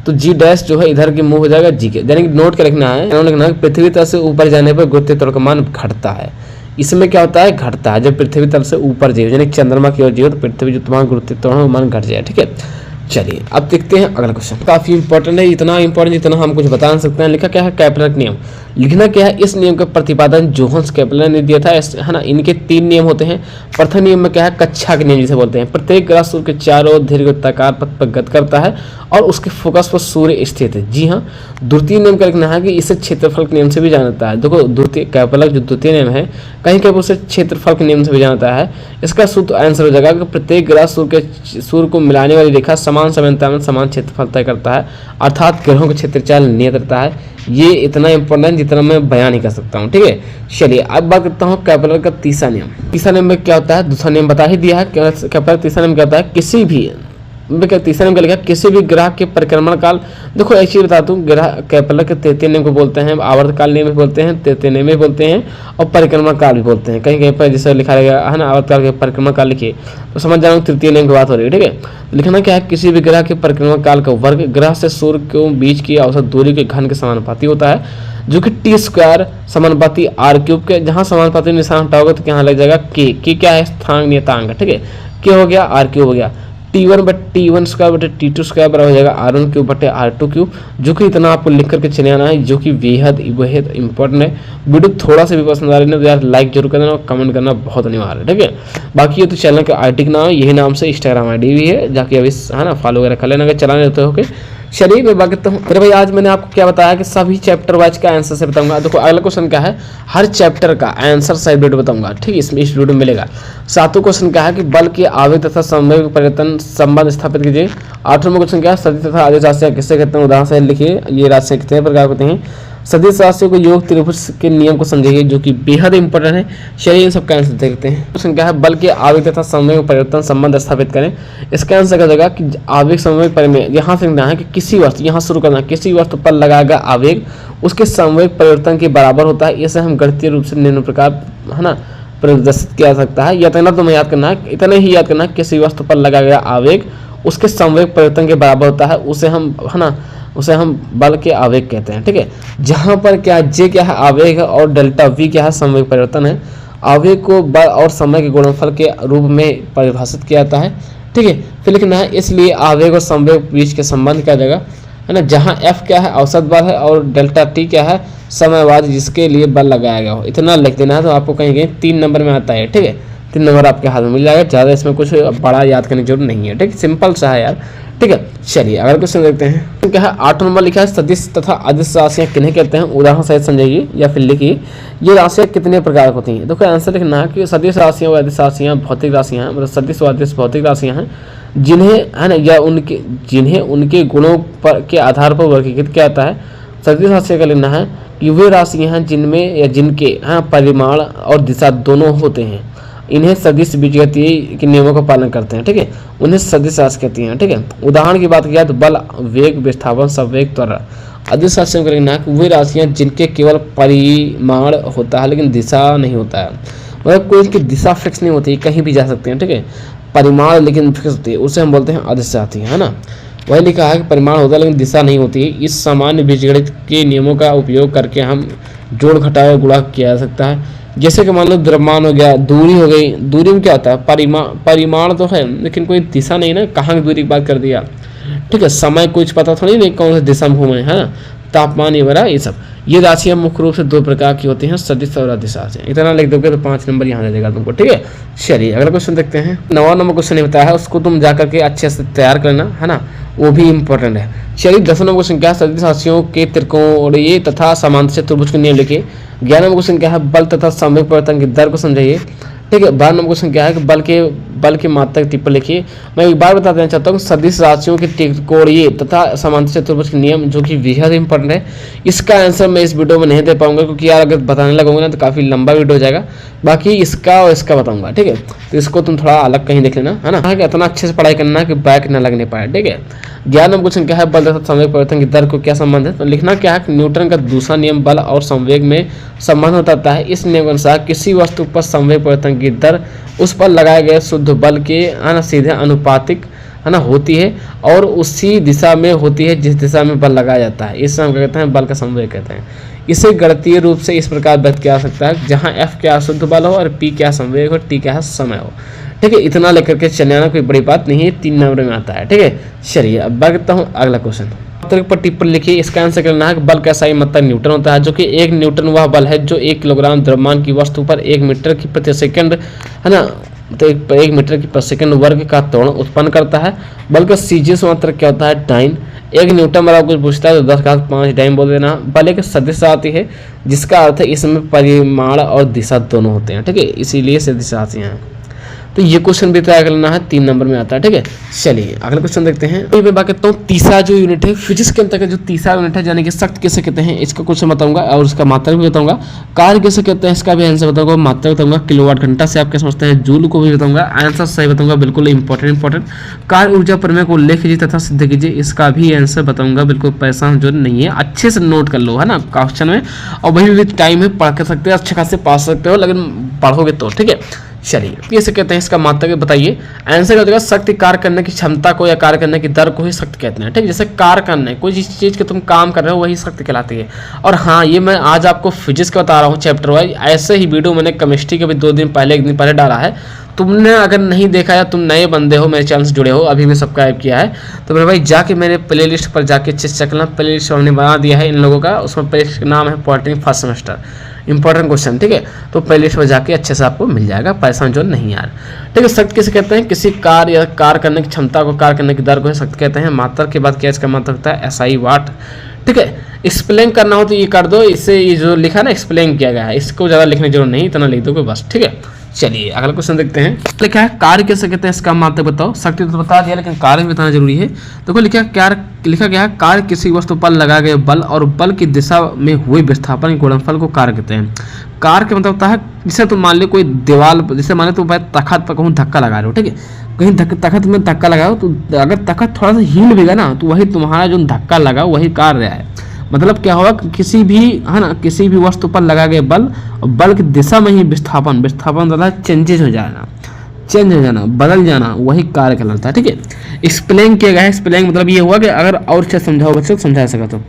तो जी डैश जो है इधर के मुंह हो जाएगा जी के, यानी कि नोट के लिखना है, लिखना है पृथ्वी तल से ऊपर जाने पर गुरुत्वीय त्वरण का मान घटता है। इसमें क्या होता है, घटता है जब पृथ्वी तल से ऊपर जाए, यानी चंद्रमा की ओर जाए तो पृथ्वी जो तुम्हारा गुरुत्वीय त्वरण का मान घट जाए, ठीक है। चलिए अब देखते हैं अगला क्वेश्चन, काफी इंपॉर्टेंट है, इतना इंपॉर्टेंट जितना हम कुछ बता सकते हैं। लिखा क्या है केपलर का नियम, लिखना क्या है इस नियम का प्रतिपादन जोहान्स केपलर ने दिया था है ना। इनके 3 नियम होते हैं। प्रथम नियम में क्या है कक्षा के नियम जिसे बोलते हैं, प्रत्येक ग्रह सूर्य के चारों ओर दीर्घवृत्ताकार पथ पर गति करता है और उसके फोकस पर सूर्य स्थित है, जी हाँ। द्वितीय नियम का लिखना है कि इसे क्षेत्रफल के नियम से भी जाना जाता है। देखो द्वितीय केपलर जो द्वितीय नियम है कहीं कहीं उसे क्षेत्रफल के नियम से भी जाना जाता है। इसका सूत्र आंसर हो जाएगा कि प्रत्येक ग्रह सूर्य को मिलाने वाली रेखा समान समन्वय में समान क्षेत्रफल तय करता है, अर्थात ग्रहों का क्षेत्रफल नियत रहता है। ये इतना इंपॉर्टेंट जितना मैं बयान नहीं कर सकता हूँ, ठीक है। चलिए अब बात करता हूँ केपलर का तीसरा नियम। तीसरा नियम में क्या होता है, दूसरा नियम बता ही दिया है। केपलर तीसरा नियम क्या होता है, किसी भी तीसरा नियम क्या लिखा, किसी भी ग्रह के परिक्रमण काल, देखो एक चीज बता दूं, ग्रह केपलर के तृतीय नियम को बोलते हैं, आवर्त काल नियम भी बोलते हैं, तृतीय नियम भी बोलते हैं और परिक्रमण काल भी बोलते हैं। कहीं कहीं पर जैसे लिखा रहेगा है ना आवर्त काल के परिक्रमण काल लिखिए तो समझ जाना तृतीय नियम की बात हो रही है, ठीक है। लिखना क्या है किसी भी ग्रह के परिक्रमण काल का वर्ग ग्रह से सूर्य के बीच की औसत दूरी के घन के समानुपाती होता है, जो कि टी स्क्वायर समानुपाती आर क्यूब के, जहाँ समानुपाती निशान हटाओगे तो यहाँ लग जाएगा के क्या है स्थान नियतांक, ठीक है। के हो गया आर क्यूब हो गया, T1 बटे T1 स्क्वायर बटे T2 स्क्वायर बराबर हो जाएगा R1 क्यूब बटे R2 क्यूब, जो कि इतना आपको लिख करके चले आना है, जो कि बेहद इंपॉर्टेंट है। वीडियो थोड़ा सा भी पसंद आ रही है तो यार लाइक जरूर कर देना और कमेंट करना बहुत अनिवार्य है, ठीक है। बाकी ये तो चैनल का आईडी का नाम है, यही नाम से इंस्टाग्राम आईडी भी है, जाके अभी है ना फॉलो वगैरह कर लेना अगर चलाने रहते हो के। चलिए मैं बात करता हूँ। अरे भाई आज मैंने आपको क्या बताया कि सभी चैप्टर वाइज का आंसर से बताऊंगा। देखो अगला क्वेश्चन क्या है, हर चैप्टर का आंसर साइड वीडियो बताऊंगा, ठीक है, इसमें इस वीडियो में मिलेगा। 7वां क्वेश्चन क्या है कि बल के आवेग तथा संवेग परिवर्तन संबंध स्थापित कीजिए। 8वां क्वेश्चन क्या है सदिश तथा आदेश राशियां किससे कहते हैं, उदाहरण से लिखिए। ये राशियां कितने प्रकार होते हैं, सदिश राशियों को योग त्रिभुज के नियम को समझिए जो कि बेहद इंपॉर्टेंट है। चलिए इन सब का आंसर देखते हैं। क्वेश्चन क्या है, बल के आवेग तथा समय में परिवर्तन संबंध स्थापित करें। इसका आंसर क्या होगा कि आवेग समय परिमेय, यहाँ से लिखना है कि किसी वस्तु, यहाँ शुरू करना, किसी वस्तु पर लगाएगा आवेग उसके संवेग परिवर्तन के बराबर होता है। इसे हम गणितीय रूप से निम्न प्रकार है ना प्रदर्शित किया जा सकता है। इतना तुम्हें याद करना है, इतना ही याद करना है, किसी वस्तु पर लगाया गया आवेग उसके संवेग परिवर्तन के बराबर होता है, उसे हम है ना उसे हम बल के आवेग कहते हैं। ठीक है, जहाँ पर क्या जे क्या है आवेग है और डेल्टा वी क्या है संवेग परिवर्तन है। आवेग को बल और समय के गुणनफल के रूप में परिभाषित किया जाता है। ठीक है, फिर लिखना है इसलिए आवेग और संवेग बीच के संबंध क्या जाएगा है ना, जहाँ एफ क्या है औसत बल है और डेल्टा टी क्या है समयवाद जिसके लिए बल लगाया गया हो। इतना लिख देना है तो आपको कहीं कहीं 3 नंबर में आता है। ठीक है, 3 नंबर आपके हाथ में मिल जाएगा, ज़्यादा इसमें कुछ बड़ा याद करने की जरूरत नहीं है। ठीक, सिंपल सा है यार। ठीक है, चलिए अगर क्वेश्चन देखते हैं। क्या है 8 नंबर लिखा है, सदिश तथा अदिश राशियाँ किन्हें कहते हैं, उदाहरण सहित समझिए या फिर लिखिए। ये राशियाँ कितने प्रकार की होती हैं। देखो आंसर लिखना है कि सदिश राशियाँ व अदिश राशियाँ भौतिक राशियाँ हैं, मतलब सदिश व अदिश भौतिक राशियाँ हैं जिन्हें है ना या जिन्हें उनके गुणों पर के आधार पर वर्गीकृत किया जाता है। सदिश राशियाँ का लिखना है कि वे राशियाँ हैं जिनमें या जिनके परिमाण और दिशा दोनों होते हैं, इन्हें सदिश बीजगणितीय के नियमों का पालन करते हैं। ठीक है, उन्हें सदिश राशि कहती हैं। ठीक है, उदाहरण की बात किया तो बल, वेग, विस्थापन, संवेग, त्वरण। अदिश राशियों का लिखना है वे राशियाँ जिनके केवल परिमाण होता है लेकिन दिशा नहीं होता है, मतलब कोई इनकी दिशा फिक्स नहीं होती, कहीं भी जा सकते हैं। ठीक है, परिमाण लेकिन फिक्स होती है, उसे हम बोलते हैं अदिश राशि, है ना। वही लिखा है कि परिमाण होता है लेकिन दिशा नहीं होती है। इस सामान्य बीजगणित के नियमों का उपयोग करके हम जोड़ घटाव गुणा किया जा सकता है। जैसे कि मान लो द्रव्यमान हो गया, दूरी हो गई, दूरी में क्या होता है परिमाण तो है लेकिन कोई दिशा नहीं ना, कहाँ की दूरी की बात कर दिया। ठीक है, समय कुछ पता थोड़ी नहीं कौन सी दिशा में घूमे, है ना, तापमान ये वगैरह ये सब। ये राशियाँ मुख्य रूप से 2 प्रकार की होती हैं, सदिश और अदिश राशियाँ। इतना लिख दोगे तो 5 नंबर यहाँ दे देगा तुमको। ठीक है, चलिए अगला क्वेश्चन देखते हैं। 9वां नंबर क्वेश्चन नहीं बताया है, उसको तुम जाकर के अच्छे से तैयार करना, है ना, वो भी इंपॉर्टेंट है। चलिए 10वां नंबर क्वेश्चन क्या है, सदिश राशियों के त्रिकोणीय तथा समांतर चतुर्भुज के नियम लिखिए। 11वां नंबर क्वेश्चन क्या है, बल तथा संवेग परिवर्तन की दर को समझाइए। ठीक है, 12वां नंबर क्वेश्चन क्या है कि बल के मात्रक टिप्पणी लिखिए। मैं एक बार बता देना चाहता हूँ सदिश राशियों के त्रिकोणीय तथा समांतर चतुर्भुज के नियम जो कि बेहद इंपॉर्टेंट है। इसका आंसर मैं इस वीडियो में नहीं दे पाऊंगा क्योंकि यार अगर बताने लगूंगा ना तो काफ़ी लंबा वीडियो हो जाएगा। बाकी इसका और इसका बताऊंगा। ठीक है, तो इसको तुम थोड़ा अलग कहीं देख लेना, है ना, इतना अच्छे से पढ़ाई करना कि बैक ना लगने पाए। ठीक है, 11वां नंबर क्वेश्चन क्या है, बल तथा संवेग परिवर्तन की दर को क्या संबंध है। तो लिखना क्या है कि न्यूटन का दूसरा नियम बल और संवेग में संबंध बताता है। इस नियम के अनुसार किसी वस्तु पर संवेग परिवर्तन की दर उस पर लगाए गए शुद्ध बल के सीधे अनुपातिक है ना होती है और उसी दिशा में होती है जिस दिशा में बल लगाया जाता है। इसे हम कहते हैं बल का संवेग कहते हैं। इसे गणितीय रूप से इस प्रकार व्यक्त किया जा सकता है जहां F क्या शुद्ध बल हो और P क्या संवेग हो, T क्या समय हो। ठीक है, इतना लेकर के चले आना कोई बड़ी बात नहीं है, 3 नंबर में आता है। ठीक है, चलिए अब बढ़ता हूँ अगला क्वेश्चन। पर टिप्पणी लिखिए। इसका आंसर करना है कि बल का सही मात्रक न्यूटन होता है, जो कि 1 न्यूटन वह बल है जो 1 किलोग्राम द्रव्यमान की वस्तु पर 1 मीटर की प्रति सेकंड है ना, तो 1 मीटर की प्रति सेकंड वर्ग का त्वरण उत्पन्न करता है। बल का सीजीएस मात्रक क्या होता है, डाइन। 1 न्यूटन वाला कुछ पूछता है तो 10⁵ डाइन बोल देना। बल एक सदिश राशि है जिसका अर्थ है इसमें परिमाण और दिशा दोनों होते हैं। ठीक है, इसीलिए सदिश राशियां हैं। तो ये क्वेश्चन भी तैयार करना है, 3 नंबर में आता है। ठीक है, चलिए अगला क्वेश्चन देखते हैं। तो मैं बात करता हूँ तीसरा जो यूनिट है फिजिक्स के अंतर्गत जो तीसरा यूनिट है यानी कि शक्ति किसे कहते हैं, इसका क्वेश्चन बताऊंगा और उसका मात्रक भी बताऊंगा। कार्य किसे कहते हैं इसका भी आंसर बताऊंगा, मात्रक बताऊंगा। किलोवाट घंटा से आप क्या समझते हैं, जूल को भी बताऊंगा, आंसर सही बताऊंगा, बिल्कुल इंपॉर्टेंट। कार्य ऊर्जा प्रमेय को उल्लेख कीजिए तथा सिद्ध कीजिए, इसका भी आंसर बताऊंगा। बिल्कुल पैसा जो नहीं है, अच्छे से नोट कर लो, है ना, क्वेश्चन में। और वही भी टाइम है, पढ़ कर सकते हो, अच्छे खासे पा सकते हो, लेकिन पढ़ोगे तो। ठीक है, चलिए कैसे कहते हैं इसका मात्रक बताइए। आंसर क्या होगा, शक्ति कार्य करने की क्षमता को या कार्य करने की दर को ही शक्ति कहते हैं। ठीक, जैसे कार्य करना कोई जिस चीज के तुम काम कर रहे हो वही शक्ति कहलाती है। और हाँ, ये मैं आज आपको फिजिक्स का बता रहा हूँ चैप्टर वाइज। ऐसे ही वीडियो मैंने केमिस्ट्री के भी 2 दिन पहले 1 दिन पहले डाला है। तुमने अगर नहीं देखा या तुम नए बंदे हो, मेरे चैनल से जुड़े हो, अभी भी सब्सक्राइब किया है तो मेरे भाई जाके मेरे प्लेलिस्ट पर जाके अच्छे से चेक करना। प्लेलिस्ट हमने बना दिया है इन लोगों का, उसमें प्लेलिस्ट का नाम है polytechnic first semester, important question. ठीक है, तो प्लेलिस्ट में जाके अच्छे से आपको मिल जाएगा, पैसा जो नहीं यार। ठीक है, शक्ति किसे कहते हैं, किसी कार्य या कार्य करने की क्षमता को, कार्य करने की दर को शक्ति कहते हैं। मात्रक के बाद क्या इसका मात्रक होता है, SI वाट। ठीक है, एक्सप्लेन करना हो तो ये कर दो, इससे ये जो लिखा ना एक्सप्लेन किया गया है, इसको ज़्यादा लिखने की जरूरत नहीं, इतना लिख दोगे बस। ठीक है, चलिए अगला क्वेश्चन देखते हैं। तो क्या है कार्य किसे कहते हैं, इसका मात्र बताओ। शक्ति तो बता दिया लेकिन कार्य भी बताना जरूरी है। देखो लिखा गया है कार्य किसी वस्तु पर लगाए गए बल और बल की दिशा में हुए विस्थापन के गुणनफल को कार्य कहते हैं। कार्य का मतलब होता है जैसे तुम मान लो कोई दीवार, जैसे मान लो तुम तखत पर कहूँ धक्का लगा रहे हो, ठीक है, कहीं तखत में धक्का लगाओ तो अगर तखत थोड़ा सा हिल भी गया ना तो वही तुम्हारा जो धक्का लगा वही कार्य है। मतलब क्या होगा, किसी भी है ना किसी भी वस्तु पर लगा गए बल और बल की दिशा में ही विस्थापन ज़्यादा चेंज हो जाना, बदल जाना, वही कार्य कहलाता है। ठीक है, एक्सप्लेन किया गया है। एक्सप्लेन मतलब ये हुआ कि अगर और अच्छे समझाओ बच्चों को समझा सका तो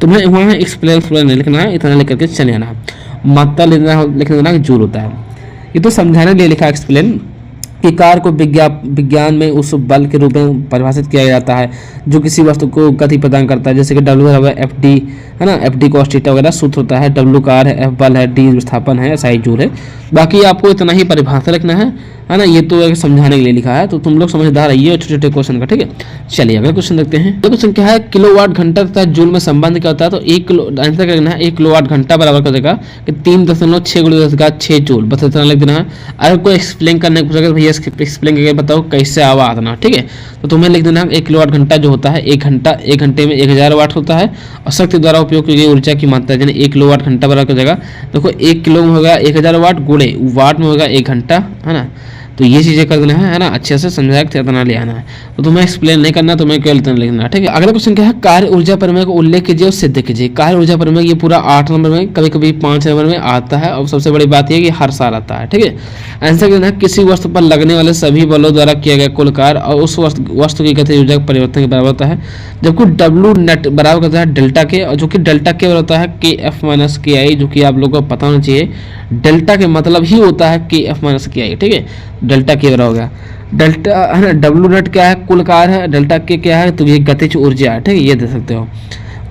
तुम्हें वहाँ है एक्सप्लेन नहीं लिखना है, इतना लिख करके चले जाना। मात्रा लिख देना कि जूल होता है, ये तो समझाने के लिए लिखा एक्सप्लेन कि कार्य को विज्ञान में उस बल के रूप में परिभाषित किया जाता है जो किसी वस्तु को गति प्रदान करता है। जैसे कि W/F d है ना, F d cos थीटा वगैरह सूत्र होता है। W कार्य है, F बल है, D विस्थापन है, SI जूल है। बाकी आपको इतना ही परिभाषा लिखना है ना, ये तो समझाने के लिए लिखा है, तो तुम लोग समझदार रहिए छोटे छोटे क्वेश्चन का। ठीक है, चलिए अगला क्वेश्चन देखते हैं। तो क्वेश्चन क्या है, किलोवाट घंटा तथा जूल में संबंध क्या होता है। तो 1 किलो आंसर क्या लिखना है, 1 किलोवाट घंटा बराबर कर देगा कि 3.6 जूल, बस इतना लिख देना है। अगर कोई एक्सप्लेन करने को पूछेगा भैया एक्सप्लेन करके बताओ कैसे आवा आतना। ठीक है, तो तुम्हें लिख देना है 1 किलोवाट घंटा जो होता है 1 घंटे में 1000 वाट होता है और शक्ति द्वारा उपयोग की गई ऊर्जा की मात्रा यानी 1 किलोवाट घंटा बराबर कर देगा। देखो 1 किलो में होगा 1000 वाट गुणे वाट में होगा 1 घंटा, है ना। तो ये चीजें कर देना है ना, अच्छे से समझा के इतना ले आना है। तो तुम्हें एक्सप्लेन नहीं करना, तुम्हें केवल इतना लिखना है। ठीक है, अगला क्वेश्चन क्या है, कार्य ऊर्जा परिमेय को उल्लेख कीजिए और सिद्ध कीजिए। कार्य ऊर्जा परिमेय ये पूरा 8 नंबर में, कभी कभी 5 नंबर में आता है और सबसे बड़ी बात यह है कि हर साल आता है। ठीक है, आंसर क्या है, किसी वस्तु पर लगने वाले सभी बलों द्वारा किया गया कुल कार्य और उस वस्तु की गतिज ऊर्जा परिवर्तन के बराबर होता है। जबकि W नेट बराबर करता है डेल्टा के, और जो कि डेल्टा के बराबर होता है KF - KI, जो कि आप लोगों को पता होना चाहिए। डेल्टा के मतलब ही होता है KF - KI। ठीक है, डेल्टा के बराबर हो गया डेल्टा, है ना। W नेट क्या है, कुल कार्य है। डेल्टा के क्या है, तो ये गतिज ऊर्जा है। ठीक है, ये दे सकते हो।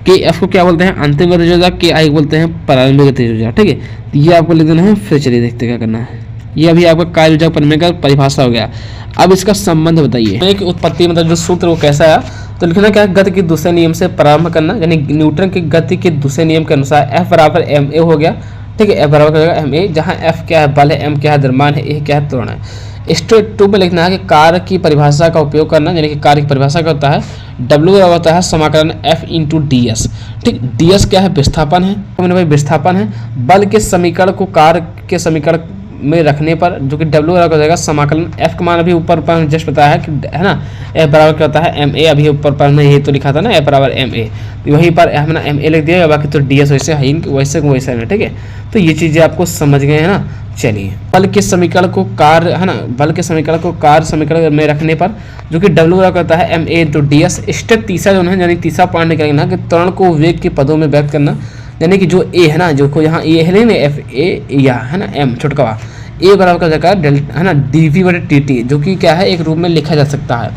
KF को क्या बोलते हैं, अंतिम गतिज ऊर्जा। KI को बोलते हैं प्रारंभिक गतिज ऊर्जा। ठीक है, तो ये आपको लिख देना है। फिर चलिए देखते क्या करना है। ये अभी आपका कार्य ऊर्जा परिमेय का परिभाषा हो गया। अब इसका संबंध बताइए। एक उत्पत्ति मतलब जो सूत्र वो कैसा है, तो लिखना क्या है, गति के दूसरे नियम से प्रारंभ करना, यानी न्यूटन की गति के दूसरे नियम के अनुसार F बराबर ma हो गया। ठीक है, F बराबर करेगा ma, जहाँ F क्या है, बल है, m क्या है, द्रव्यमान है, a क्या है, त्वरण है। स्टेप 2 में लिखना है कि कार्य की परिभाषा का उपयोग करना, यानी कि कार्य की परिभाषा क्या होता है, W बराबर होता है समाकलन F × ds। ठीक, ds क्या है, विस्थापन है, भाई विस्थापन है। बल के समीकरण को कार्य के समीकरण में रखने पर जो कि W बराबर हो जाएगा समाकलन F का मान अभी ऊपर पर जस्ट बताया है कि, है ना, F बराबर क्या होता है ma, अभी ऊपर पर मैं ये तो लिखा था ना F बराबर ma, तो वहीं पर F ना ma लिख दिया, बाकी तो ds वैसे है वैसे है। ठीक है, तो ये चीज़ें आपको समझ गए हैं ना। चलिए, बल के समीकरण को कार्य, है ना, बल के समीकरण को कार्य समीकरण में रखने पर जो कि W बराबर होता है ma × ds। स्टेप तीसरा जो है, यानी तीसरा पॉइंट निकालना कि त्वरण को वेग के पदों में व्यक्त करना, यानी कि जो a है ना, जो को यहाँ a है ना, FA या है ना m छोटका a बराबर का जगह डेल्टा, है ना, dV/dt, जो कि क्या है एक रूप में लिखा जा सकता है।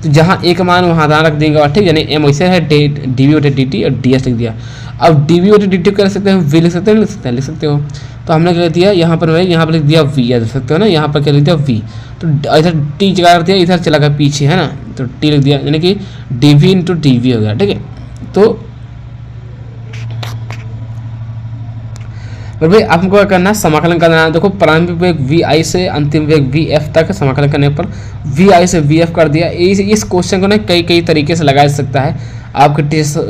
तो जहाँ a का मान वहाँ ध्यान रख देंगे। ठीक, यानी m वैसे है dV/dt और ds लिख दिया। अब dV/dt कर सकते हैं, v लिख सकते हैं, लिख सकते हो। तो हमने क्या दिया यहाँ पर लिख दिया v, या देख सकते हो ना, यहाँ पर क्या लिख दिया v, तो इधर t जगह रख दिया, इधर चला गया पीछे, है ना, तो t लिख दिया, यानी कि dV × dV हो गया। ठीक है, तो भाई आपको क्या करना है, समाकलन करना है। देखो प्रारंभिक वेग VI से अंतिम वेग VF तक समाकलन करने पर VI से VF कर दिया। इस क्वेश्चन को ना कई तरीके से लगाया जा सकता है। आपके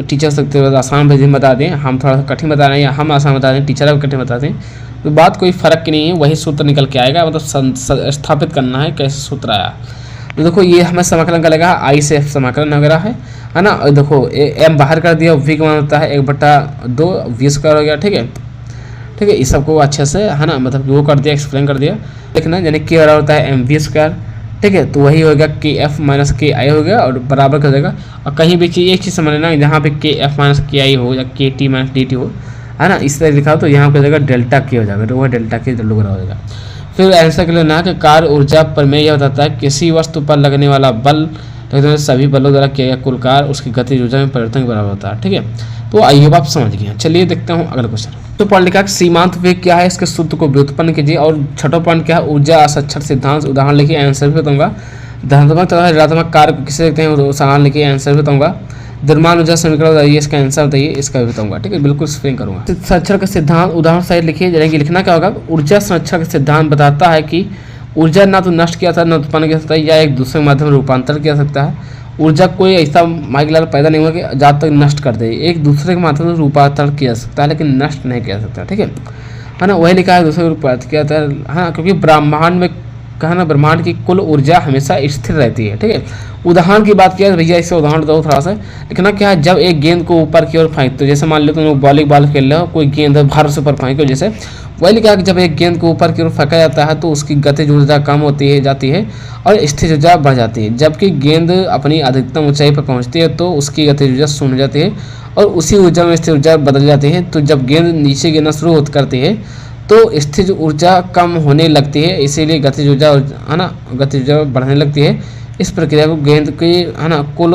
टीचर सकते हो आसान विधि में बता दें, हम थोड़ा सा कठिन बता रहे हैं, या हम आसान बता दें, टीचर कठिन बता दें, तो बात कोई फर्क नहीं है, वही सूत्र निकल के आएगा। मतलब स्थापित करना है कैसे सूत्र आया। तो देखो ये हमें समाकलन का लगा I से F समाकलन वगैरह है ना। देखो m बाहर कर दिया, v का मान होता है 1/2 v² हो गया। ठीक है, ठीक है, इस सबको अच्छे से, है ना, मतलब वो कर दिया, एक्सप्लेन कर दिया। देखना, यानी k बराबर होता है mv²। ठीक है, तो वही होगा KF - KI हो गया और बराबर कर देगा। और कहीं भी चीज़ एक चीज़ समझ लेना, जहाँ पे KF - KI हो या KT - DT हो, है ना, इस तरह लिखा हो तो यहाँ पर देगा डेल्टा के हो जाएगा, तो वह डेल्टा के W हो जाएगा। फिर आंसर के लिए ना कि कार्य ऊर्जा परिमेय यह बताता है किसी वस्तु पर लगने वाला बल सभी बलों द्वारा किया गया कुल कार्य उसकी गतिज ऊर्जा में परिवर्तन के बराबर होता है। ठीक है, तो आइए आप समझ गए। चलिए देखते हूँ अगला क्वेश्चन। तो पॉइंट लिखा सीमांत वेग क्या है, इसके सूत्र को व्युत्पन्न कीजिए। और छठा पॉइंट क्या है, ऊर्जा असक्षण सिद्धांत उदाहरण लिखिए, आंसर भी बताऊंगा। धनात्मक तथा ऋणात्मक कार्य किसे देखते हैं, उदाहरण लिखिए, आंसर भी बताऊंगा। द्रव्यमान ऊर्जा समीकरण बताइए, इसका आंसर बताइए, इसका भी बताऊंगा। ठीक है, बिल्कुल स्पेलिंग करूंगा। संरक्षण का सिद्धांत उदाहरण सहित लिखिए। यानी कि लिखना क्या होगा, ऊर्जा संरक्षण का सिद्धांत बताता है कि ऊर्जा ना तो नष्ट किया था, ना उत्पन्न किया सकता है, या एक दूसरे के माध्यम में रूपांतर किया सकता है। ऊर्जा कोई ऐसा माइकलाल पैदा नहीं हुआ कि जहाँ तक नष्ट कर दे, एक दूसरे के माध्यम से रूपांतर किया सकता है, लेकिन नष्ट नहीं किया सकता। ठीक है ना, वही लिखा है दूसरे रूपांतर किया जाता है। हाँ, क्योंकि ब्रह्मांड में कहा ना, ब्रह्मांड की कुल ऊर्जा हमेशा स्थिर रहती है। ठीक है, उदाहरण की बात किया तो भैया इससे उदाहरण दो थोड़ा सा। लिखना क्या है, जब एक गेंद को ऊपर की ओर फेंक, तो जैसे मान लो तुम लोग वॉलीबॉल खेल रहे हो, कोई गेंद भार से ऊपर फेंको, जैसे वही लिखा है कि जब एक गेंद को ऊपर की ओर फेंका जाता है तो उसकी गतिज ऊर्जा कम होती है जाती है और स्थिर ऊर्जा बढ़ जाती है। जबकि गेंद अपनी अधिकतम ऊंचाई पर पहुंचती है तो उसकी गतिज ऊर्जा शून्य हो जाती है और उसी ऊर्जा में स्थिर ऊर्जा बदल जाती है। तो जब गेंद नीचे गिरना शुरू करती है तो स्थिर ऊर्जा कम होने लगती है, इसीलिए गतिज ऊर्जा है ना, गतिज ऊर्जा बढ़ने लगती है। इस प्रक्रिया को गेंद की है ना कुल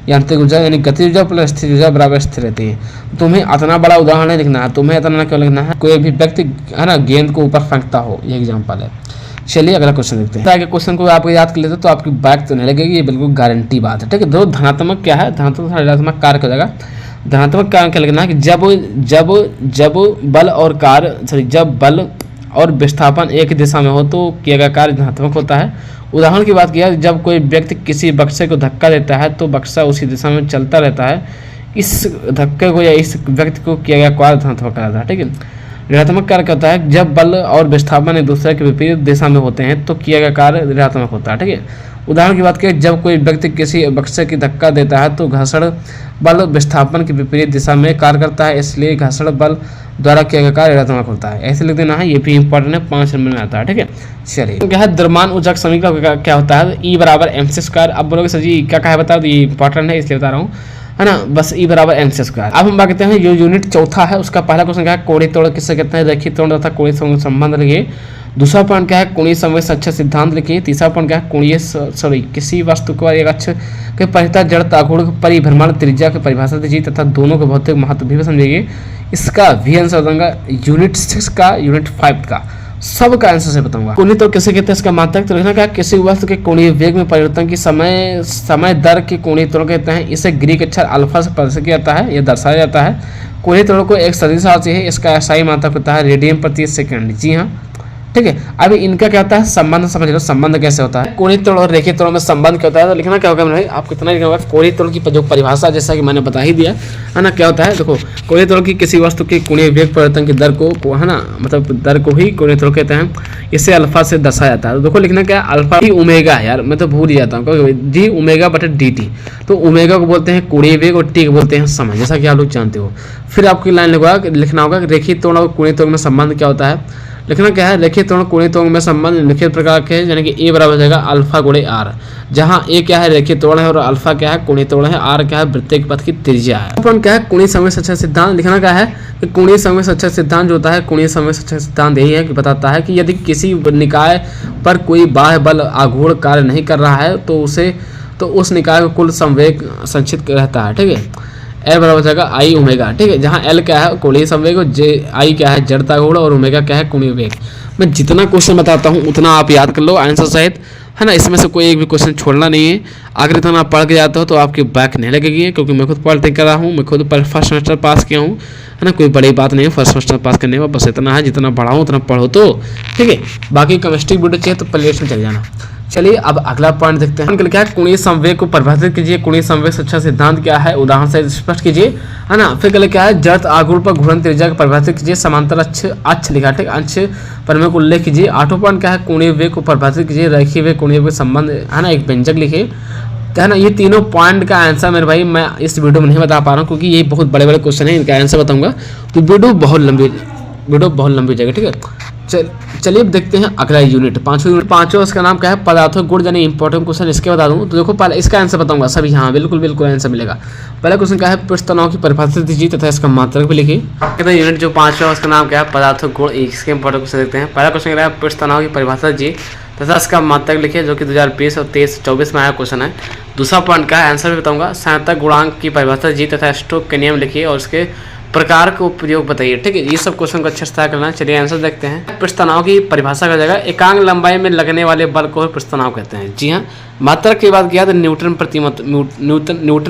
यांत्रिक ऊर्जा यानी गतिज ऊर्जा प्लस स्थिर ऊर्जा बराबर स्थिर रहती है। तुम्हें इतना बड़ा उदाहरण नहीं लिखना है, तुम्हें इतना क्यों लिखना है, कोई भी व्यक्ति है ना गेंद को ऊपर फेंकता हो, ये एग्जाम्पल है। चलिए अगला क्वेश्चन देखते हैं। आगे क्वेश्चन को आप याद कर लेते तो आपकी बैक तो नहीं लगेगी, ये बिल्कुल गारंटी बात है। ठीक है, दो धनात्मक क्या है, धनात्मक ऋणात्मक कारक हो जाएगा। धनात्मक कारण क्या लिखना है कि जब बल और कार्य जब बल और विस्थापन एक दिशा में हो तो किया गया कार्य धनात्मक होता है। उदाहरण की बात किया, जब कोई व्यक्ति किसी बक्से को धक्का देता है तो बक्सा उसी दिशा में चलता रहता है। इस धक्के को या इस व्यक्ति को किया गया कार्य धनात्मक कहलाता है। ठीक है, ऋणात्मक कार्य कहता है जब बल और विस्थापन एक दूसरे के विपरीत दिशा में होते हैं तो किया गया कार्य ऋणात्मक होता है। ठीक है, उदाहरण की बात करें, जब कोई व्यक्ति किसी बक्से की धक्का देता है तो घर्षण बल विस्थापन के विपरीत दिशा में कार्य करता है, इसलिए घर्षण बल द्वारा किया गया कार्य ऋणात्मक होता है। ऐसे लिख देना है, ये भी इंपॉर्टेंट है, 5 नंबर में आता है। ठीक है, चलिए क्या है, द्रव्यमान ऊर्जा समीकरण क्या होता है, E बराबर mc²। अब बोलोगे सर जी क्या है बताओ, तो ये इंपॉर्टेंट है इसलिए बता रहा हूँ, है ना, बस E बराबर mc²। अब हम बात करते हैं जो यूनिट चौथा है उसका पहला क्वेश्चन क्या है, कोणीय त्वरण किससे कहते हैं, रेखीय त्वरण तथा कोणीय संबंध लिखिए। दूसरा पॉइंट क्या है, कोणीय संवेग संरक्षण सिद्धांत लिखिए। तीसरा पॉइंट क्या है, कोणीय किसी वस्तु को एक अक्ष के परिता जड़ता आघूर्ण परिभ्रमण त्रिज्या की परिभाषा दीजिए तथा दोनों के भौतिक महत्व भी समझिए। इसका भी आंसर बताऊंगा, यूनिट 6 का, यूनिट 5 का, सब का आंसर से बताऊंगा। कोणीय त्वरण किसे कहते हैं, इसका मात्रक तो लिखना क्या, किसी वस्तु के कोणीय वेग में परिवर्तन की समय दर के कोणीय त्वरण कहते हैं। इसे ग्रीक अक्षर अल्फा से प्रदर्शित किया जाता है, यह दर्शाया जाता है। कोणीय त्वरण को एक सदिश राशि है, इसका SI मात्रक होता है रेडियन प्रति सेकंड। जी हाँ, ठीक है। अभी इनका क्या होता है, संबंध समझ लो, संबंध कैसे होता है, कोणीय त्वरण और रेखीय त्वरण में संबंध क्या होता है। तो लिखना क्या होगा भाई, आपको इतना लिखना होगा, कोणीय त्वरण की जो परिभाषा जैसा कि मैंने बता ही दिया है ना, क्या होता है, देखो कोणीय त्वरण की किसी वस्तु के कोणीय वेग परिवर्तन की दर को है ना, मतलब दर को ही कोणीय त्वरण कहते हैं। इसे अल्फा से दर्शाया जाता है। तो देखो लिखना क्या है, अल्फा ही ओमेगा है यार, मैं तो भूल ही जाता हूँ, जी ओमेगा बटे dt। तो ओमेगा को बोलते हैं कोणीय वेग और टी को बोलते हैं समय, जैसा कि आप लोग जानते हो। फिर आपकी लाइन लिखना होगा रेखीय त्वरण और कोणीय त्वरण में संबंध क्या होता है। लिखना क्या है, रेखीय त्वरण कोणीय त्वरण में संबंध निम्नलिखित प्रकार के हैं, यानी कि A बराबर हो जाएगा अल्फा गुणे आर, जहां A क्या है रेखीय त्वरण है और अल्फा क्या है कोणीय त्वरण है, आर क्या है वृत्तीय पथ की त्रिज्या है। अपन क्या है, कोणीय संवेग संरक्षण सिद्धांत। लिखना क्या है कि कोणीय संवेग संरक्षण सिद्धांत जो होता है, कोणीय संवेग संरक्षण सिद्धांत यही है कि बताता है कि यदि किसी निकाय पर कोई बाह्य बल आघूर्ण कार्य नहीं कर रहा है तो उस निकाय को कुल संवेग संचित रहता है। ठीक है, L बराबर हो जाएगा I ओमेगा। ठीक है, जहाँ L क्या है कोणीय संवेग और I क्या है जड़ता गुण और ओमेगा क्या है कोणीय वेग। मैं जितना क्वेश्चन बताता हूँ उतना आप याद कर लो आंसर सहित, है ना, इसमें से कोई एक भी क्वेश्चन छोड़ना नहीं है। अगर इतना आप पढ़ के जाते हो तो आपकी बैक नहीं लगेगी, क्योंकि मैं खुद पॉलिटिक्स कर रहा हूँ, मैं खुद फर्स्ट सेमेस्टर पास किया हूँ, है ना, कोई बड़ी बात नहीं है फर्स्ट सेमेस्टर पास करने में, बस इतना है, जितना पढ़ाऊँ उतना पढ़ो तो ठीक है। बाकी केमिस्ट्री वीडियो चाहिए तो प्लेलिस्ट में चले जाना। चलिए अब अगला पॉइंट देखते हैं, क्या है, कोणीय संवेग को परिभाषित कीजिए। कोणीय संवेग संरक्षण सिद्धांत क्या है, उदाहरण से स्पष्ट कीजिए, है ना। फिर क्या है, जड़त्व आघूर्ण पर घूर्णन त्रिज्या को परिभाषित कीजिए। समांतर अक्ष लिखा, ठीक, अक्ष परिमेय को उल्लेख कीजिए। आठवां पॉइंट क्या है, कोणीय वेग को परिभाषित कीजिए। रेखीय वेग कोणीय वेग संबंध, है ना, एक व्यंजक लिखिए, है ना। ये तीनों पॉइंट का आंसर मेरे भाई मैं इस वीडियो में नहीं बता पा रहा हूँ, क्योंकि ये बहुत बड़े बड़े क्वेश्चन है, इनका आंसर बताऊंगा तो वीडियो बहुत लंबी हो जाएगी। ठीक है, चलिए देखते हैं अगला यूनिट, पांचवा उसका नाम क्या है, पदार्थों गुण, यानी इंपॉर्टेंट क्वेश्चन इसके बता दूं। तो देखो पहले इसका आंसर बताऊंगा सभी, हाँ बिल्कुल आंसर मिलेगा। पहला क्वेश्चन क्या है, पृष्ठ तनाव की परिभाषा दीजिए तथा इसका मात्रक भी लिखिए। कहते यूनिट जो पांचवा उसका नाम क्या है, पदार्थों गुण, इसके इंपॉर्टेंट क्वेश्चन देखते हैं। पहला क्वेश्चन क्या है, पृष्ठ तनाव की परिभाषा दीजिए तथा इसका मात्रक लिखिए, जो कि 2020 और 23-24 में आया क्वेश्चन है। दूसरा पॉइंट का आंसर भी बताऊंगा, संयुक्त गुणांक की परिभाषा दीजिए तथा स्टोक्स के नियम लिखिए और उसके प्रकार को प्रयोग बताइए। ठीक है, ये सब क्वेश्चन को अच्छे से करना। चलिए आंसर देखते हैं। पृष्ठ तनाव की परिभाषा का जगह एकांग लंबाई में लगने वाले बल को पृष्ठ तनाव कहते हैं। जी हाँ, मात्रक की बात किया तो न्यूटन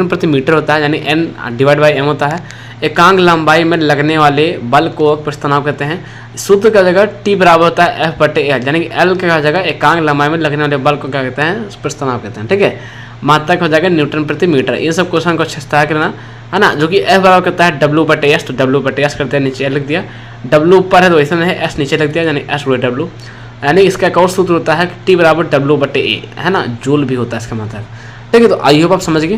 प्रति मीटर होता है, यानी N/M होता है। एकांग लंबाई में लगने वाले बल को पृष्ठ तनाव कहते हैं। सूत्र का जगह T बराबर होता है F/L, यानी कि L की जगह एकांग लंबाई में लगने वाले बल को क्या कहते हैं, पृष्ठ तनाव कहते हैं। ठीक है, मात्रक हो जाएगा न्यूटन प्रति मीटर। ये सब क्वेश्चन को अच्छे से करना है ना। जो कि F बराबर करता है W/S, तो W/S करते हैं, नीचे लिख दिया। W ऊपर है तो वैसे है, S नीचे लिख दिया, यानी S/W। यानी इसका एक और सूत्र होता है T बराबर W/A, है ना, जूल भी होता है इसका मात्रक। ठीक है, तो आई होप आप समझ गए।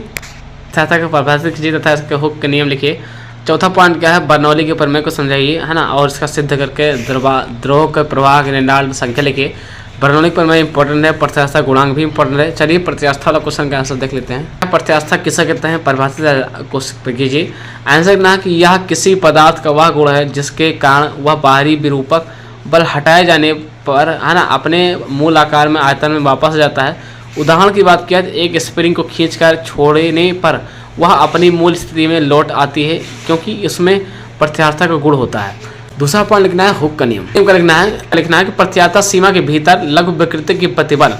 तथा का परिभाषित कीजिए तथा इसके हुक के नियम लिखिए। चौथा पॉइंट क्या है, बर्नौली के प्रमेय को समझाइए, है ना, और इसका सिद्ध करके द्रव के प्रवाह के रेनॉल्ड्स संख्या लिखिए। बर्नौली के प्रमेय इंपॉर्टेंट है, प्रत्यास्था गुणांक भी इंपॉर्टेंट है। चलिए प्रत्यास्था वाला क्वेश्चन का आंसर देख लेते हैं। प्रत्यास्था किसे कहते हैं, परिभाषित कीजिए। आंसर ना कि यह किसी पदार्थ का वह गुण है जिसके कारण वह बाहरी विरूपक बल हटाए जाने पर, है ना, अपने मूल आकार में आयतन में वापस जाता है। उदाहरण की बात किया तो एक स्प्रिंग को खींचकर छोड़ने पर वह अपनी मूल स्थिति में लौट आती है, क्योंकि इसमें प्रत्यास्था का गुण होता है। दूसरा पॉइंट लिखना है हुक का नियम। लिखना है कि प्रत्यास्था सीमा के भीतर लघु विकृति की प्रतिबल,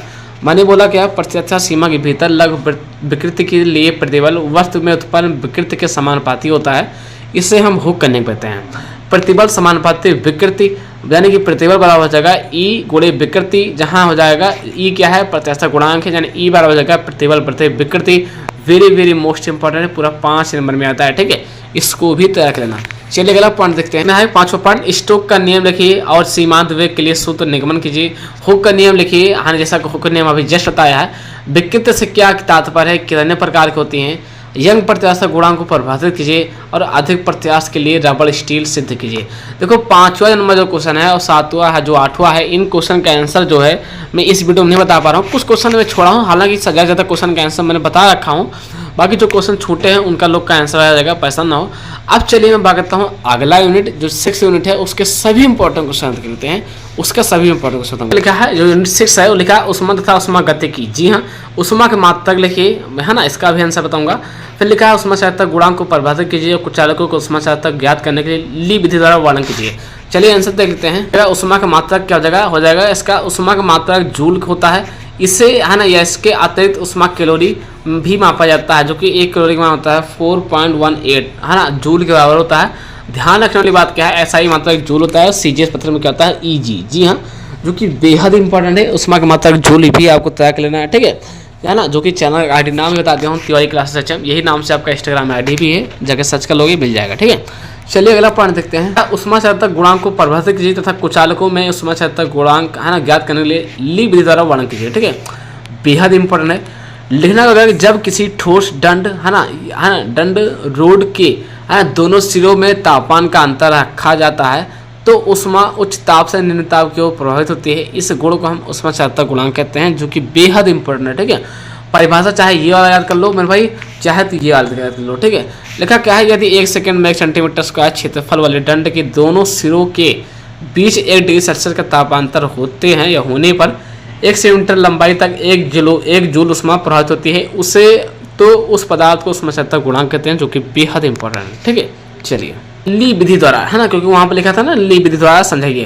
मैंने बोला क्या, प्रत्यास्था सीमा के भीतर लघु विकृति के लिए प्रतिबल वस्तु में उत्पन्न विकृति के समानुपाती होता है। इसे हम हुक का नियम कहते हैं। प्रतिबल समानुपाती विकृति, यानी कि प्रतिबल बराबर हो जाएगा E गुणे विकृति, जहाँ हो जाएगा E क्या है, प्रत्यास्था गुणांक है, यानी E बराबर हो जाएगा प्रतिबल प्रति विकृति। वेरी मोस्ट इंपॉर्टेंट है, पूरा 5 नंबर में आता है। ठीक है, इसको भी तैयार कर लेना। चलिए अगला पॉइंट देखते हैं। पांचवा पॉइंट, स्टोक का नियम लिखिए और सीमांत वेग के लिए सूत्र निगमन कीजिए। हुक का नियम लिखिए। हाँ, जैसा हुक का नियम अभी जस्ट बताया है। विकृति से क्या तात्पर्य है, कितने प्रकार की होती हैं। यंग प्रत्यास्था गुणांक को परिभाषित कीजिए और अधिक प्रत्यास्थ के लिए रबड़ स्टील सिद्ध कीजिए। देखो 5वां नंबर जो क्वेश्चन है और 7वां है जो 8वां है, इन क्वेश्चन का आंसर जो है मैं इस वीडियो में नहीं बता पा रहा हूँ। कुछ क्वेश्चन मैं छोड़ा हूँ, हालांकि ज़्यादा क्वेश्चन का आंसर मैंने बता रखा हूँ। बाकी जो क्वेश्चन छूटे हैं उनका लोग का आंसर आ जाएगा, पैसा ना हो। अब चलिए मैं बात करता हूँ अगला यूनिट जो 6 यूनिट है, उसके सभी इंपॉर्टेंट क्वेश्चन करते हैं। उसका सभी इंपॉर्टेंट क्वेश्चन लिखा है, जो यूनिट 6 है वो लिखा है उष्मा तथा उष्मा गतिकी। जी हाँ, उष्मा के मात्रक लिखिए, है ना, इसका भी आंसर बताऊंगा। फिर लिखा है उष्मा चालकता गुणांक को परिभाषित कीजिए और कुचालकों को उष्मा चालकता ज्ञात करने के लिए ली विधि द्वारा वर्णन कीजिए। चलिए आंसर देख लेते हैं। उष्मा का मात्रक क्या हो जाएगा, इसका उष्मा का मात्रक जूल होता है। इससे, है ना, या इसके अतिरिक्त उष्मा कैलोरी भी मापा जाता है, जो कि 1 कैलोरी का मान होता है 4.18, है ना, जूल के बराबर होता है। ध्यान रखने वाली बात क्या है, ऐसा ही मात्रक जूल होता है। CGS पत्र में क्या होता है, EG। जी हाँ, जो कि बेहद इंपॉर्टेंट है। उष्मा का मात्रक जूल भी आपको तय कर लेना है। ठीक है ना, जो कि चैनल ID नाम बता दिया हूँ, तिवारी क्लासेस HM, यही नाम से आपका इंस्टाग्राम ID भी है, जगह सर्च कर लोगे मिल जाएगा। ठीक है, चलिए अगला पॉइंट देखते हैं। उष्मा चालकता गुणांक को परिभाषित कीजिए तथा कुचालकों में उष्मा चालकता गुणांक, है ना, ज्ञात करने के लिए ली विधि द्वारा वर्णन कीजिए। ठीक है, बेहद इंपॉर्टेंट है। लिखना होगा कि जब किसी ठोस दंड, है ना, दंड रोड के, है ना, दोनों सिरों में तापमान का अंतर रखा जाता है तो उष्मा उच्च ताप से निम्न ताप की ओर प्रभावित होती है। इस गुण को हम उष्मा चालकता गुणांक कहते हैं, जो कि बेहद इंपॉर्टेंट है। ठीक है, परिभाषा चाहे ये वाला याद कर लो मेरे भाई, चाहे तो ये वाला याद कर लो। ठीक है, लिखा क्या है, यदि 1 सेकंड में 1 सेंटीमीटर स्क्वायर क्षेत्रफल वाले दंड के दोनों सिरों के बीच 1 डिग्री सेल्सियस का तापांतर होते हैं या होने पर 1 सेंटीमीटर लंबाई तक 1 जूल उष्मा प्रभावित होती है, उसे तो उस पदार्थ को उष्मा चालकता गुणांक कहते हैं, जो कि बेहद इंपॉर्टेंट है। ठीक है, चलिए ली विधि द्वारा, है ना, क्योंकि वहां पर लिखा था ना ली विधि द्वारा समझाइए।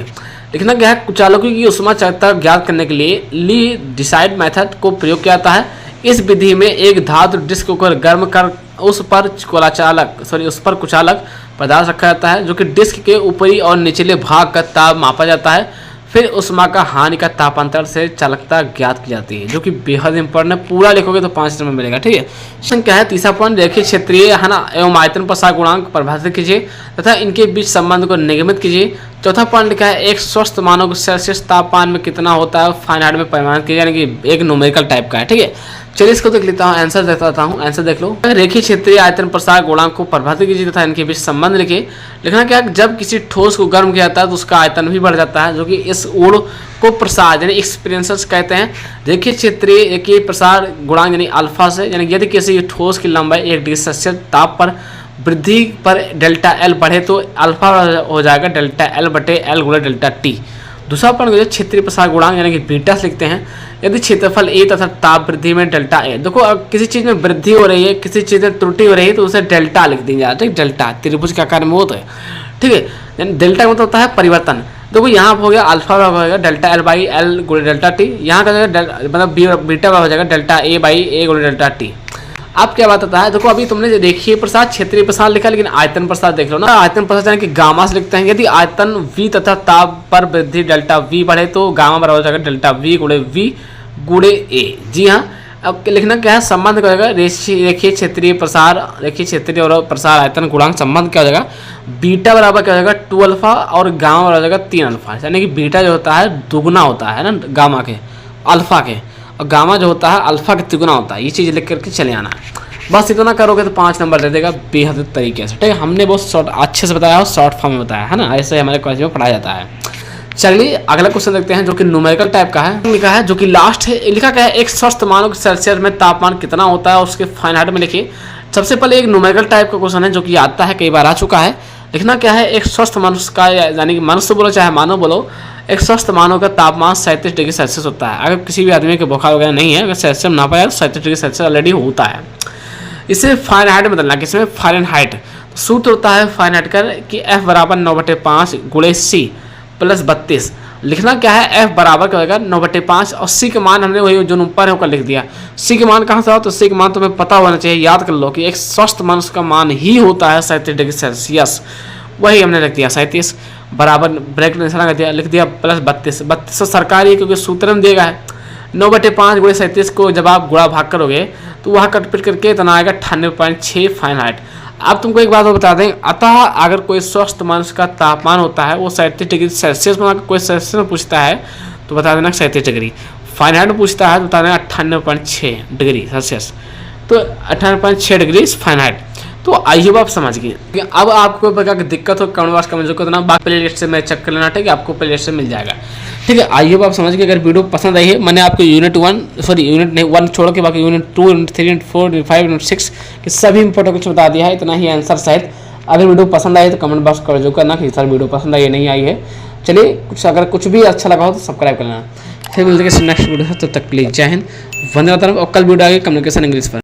लिखना क्या है, कुचालकों की उष्मा चालकता ज्ञात करने के लिए ली डिसाइड मेथड को प्रयोग किया जाता है। इस विधि में एक धातु डिस्क को गर्म कर उस पर कुचालक पदार्थ रखा जाता है, जो कि डिस्क के ऊपरी और निचले भाग का ताप मापा जाता है। फिर उष्मा का हानि का तापांतर से चालकता ज्ञात की जाती है, जो कि बेहद इंपॉर्टेंट है। पूरा लिखोगे तो 5 नंबर मिलेगा। ठीक है, क्या है, तीसरा पॉइंट, रेखीय क्षेत्रीय, है ना, एवं आयतन प्रसार गुणांक परिभाषित कीजिए तथा इनके बीच संबंध को निगमित कीजिए। चौथा पॉइंट लिखा है, एक स्वस्थ मानव सेल्सियस तापमान में कितना होता है फारेनहाइट में परिमाण कीजिए, यानी कि एक न्यूमेरिकल टाइप का है। ठीक है, चलिए इसको देख लेता हूँ, आंसर देता हूँ। आंसर देख लो, रेखीय क्षेत्रीय आयतन प्रसार गुणांक को परिभाषित कीजिए तथा इनके बीच संबंध लिखिए। लिखना क्या, जब किसी ठोस को गर्म किया जाता है तो उसका आयतन भी बढ़ जाता है, जो कि इस ऊर् को प्रसार यानी एक्सपीरियंसेस कहते हैं। रेखीय क्षेत्रीय के प्रसार गुणांक यानी अल्फा से, यानी यदि किसी ठोस की लंबाई 1 डिग्री सेल्सियस ताप पर वृद्धि पर डेल्टा L बढ़े तो अल्फा हो जाएगा डेल्टा L/L गुणा डेल्टा T। दूसरा पॉइंट जो क्षेत्रीय प्रसार गुणांक यानी कि बीटा से लिखते हैं, यदि क्षेत्रफल ए तथा ताप वृद्धि में डेल्टा ए। देखो किसी चीज में वृद्धि हो रही है, किसी चीज में त्रुटि हो रही है, तो उसे डेल्टा लिख दी जाती है। डेल्टा त्रिभुज के आकार में होता है, ठीक है। डेल्टा का मतलब होता है परिवर्तन। देखो यहाँ हो गया अल्फा बराबर हो जाएगा डेल्टा एल बाई एल गुणे डेल्टा टी, यहाँ का मतलब बीटा बराबर हो जाएगा डेल्टा ए बाई ए गुणे डेल्टा टी। अब क्या बात होता है, देखो अभी तुमने देखिए प्रसार क्षेत्रीय प्रसार लिखा, लेकिन आयतन प्रसार देख लो ना। आयतन प्रसार यानी कि गामा से लिखते हैं, यदि आयतन v तथा ताप पर वृद्धि डेल्टा v बढ़े तो गामा बराबर हो जाएगा डेल्टा v गुणे a। जी हाँ, अब लिखना क्या है, संबंध क्या हो जाएगा, रेखीय क्षेत्रीय प्रसार, रेखीय क्षेत्रीय और प्रसार आयतन गुणांक संबंध क्या हो जाएगा, बीटा बराबर क्या हो जाएगा 2 अल्फा और गामा बराबर हो जाएगा 3 अल्फा। यानी कि बीटा जो होता है दुगुना होता है ना गामा के, अल्फा के, और गामा जो होता है अल्फा के तिगुना होता है। ये चीज़ लिख करके चले आना है। बस इतना करोगे तो 5 नंबर दे देगा बेहद तरीके से, ठीक है। हमने बहुत शॉर्ट अच्छे से बताया और शॉर्ट फॉर्म में बताया है ना, ऐसे हमारे कॉलेज में पढ़ाया जाता है। चलिए अगला क्वेश्चन देखते हैं जो कि न्यूमेरिकल टाइप का है। लिखा है जो कि लास्ट है, लिखा क्या है, एक स्वस्थ मानव सेल्सियस में तापमान कितना होता है उसके फाइनहाइट में लिखिए। सबसे पहले एक न्यूमेरिकल टाइप का क्वेश्चन है जो कि आता है, कई बार आ चुका है। लिखना क्या है, एक स्वस्थ मनुष्य का, यानी कि मनुष्य बोलो चाहे मानव बोलो, एक स्वस्थ मानव का तापमान 37 डिग्री सेल्सियस होता है। अगर किसी भी आदमी के बुखार वगैरह नहीं है, अगर सेल्सियस ना पाया तो 37 डिग्री सेल्सियस ऑलरेडी होता है। इसे फारेनहाइट में बदलना, किसमें, फारेनहाइट। सूत्र होता है फारेनहाइट का कि F बराबर 9/5 गुणे C प्लस 32। लिखना क्या है, F बराबर क्या होगा 9/5 और C के मान हमने वही जो ऊपर है वो लिख दिया। C के मान कहाँ से हो, तो C के मान तुम्हें पता होना चाहिए, याद कर लो कि एक स्वस्थ मनुष्य का मान ही होता है 37 डिग्री सेल्सियस। वही हमने लिख दिया 37 बराबर ब्रैकेट में निशाना कर दिया, लिख दिया प्लस 32। 32 सरकारी है क्योंकि सूत्र में दिया है। 9/5 गुणे 37 को जब आप गुणा भाग करोगे तो वहाँ कट पिट करके इतना आएगा 98.6 फारेनहाइट। अब तुमको एक बात और बता दें, अतः अगर कोई स्वस्थ मनुष्य का तापमान होता है वो 37 डिग्री सेल्सियस में, कोई सेल्सियस में पूछता है तो बता देना 37 डिग्री, फारेनहाइट में पूछता है तो बता देना 98.6 डिग्री सेल्सियस, तो 98.6 डिग्री फारेनहाइट। तो आई होप आप समझ गए। अब आपको प्रकार की दिक्कत हो कमेंट बॉक्स कमेंट करना, बाकी प्ले लिस्ट से मैं चेक कर लेना, ठीक है, आपको प्ले लिस्ट से मिल जाएगा, ठीक है। आई होप आप समझ गए। अगर वीडियो पसंद आई है, मैंने आपको यूनिट 1 छोड़ के बाकी unit 2, unit 3, unit 4, unit 5, unit 6 के सभी इंपॉर्टेंट कुछ बता दिया है, इतना ही आंसर सहित। अगर वीडियो पसंद आई तो कमेंट बॉक्स कर जो करना कि सर वीडियो पसंद आई नहीं आई है। चलिए अगर कुछ भी अच्छा लगा हो तो सब्सक्राइब कर लेना। फिर मिलते हैं नेक्स्ट वीडियो, तब तक प्लीज जय हिंद, वंदे मातरम। और कल वीडियो आगे कम्युनिकेशन इंग्लिश पर।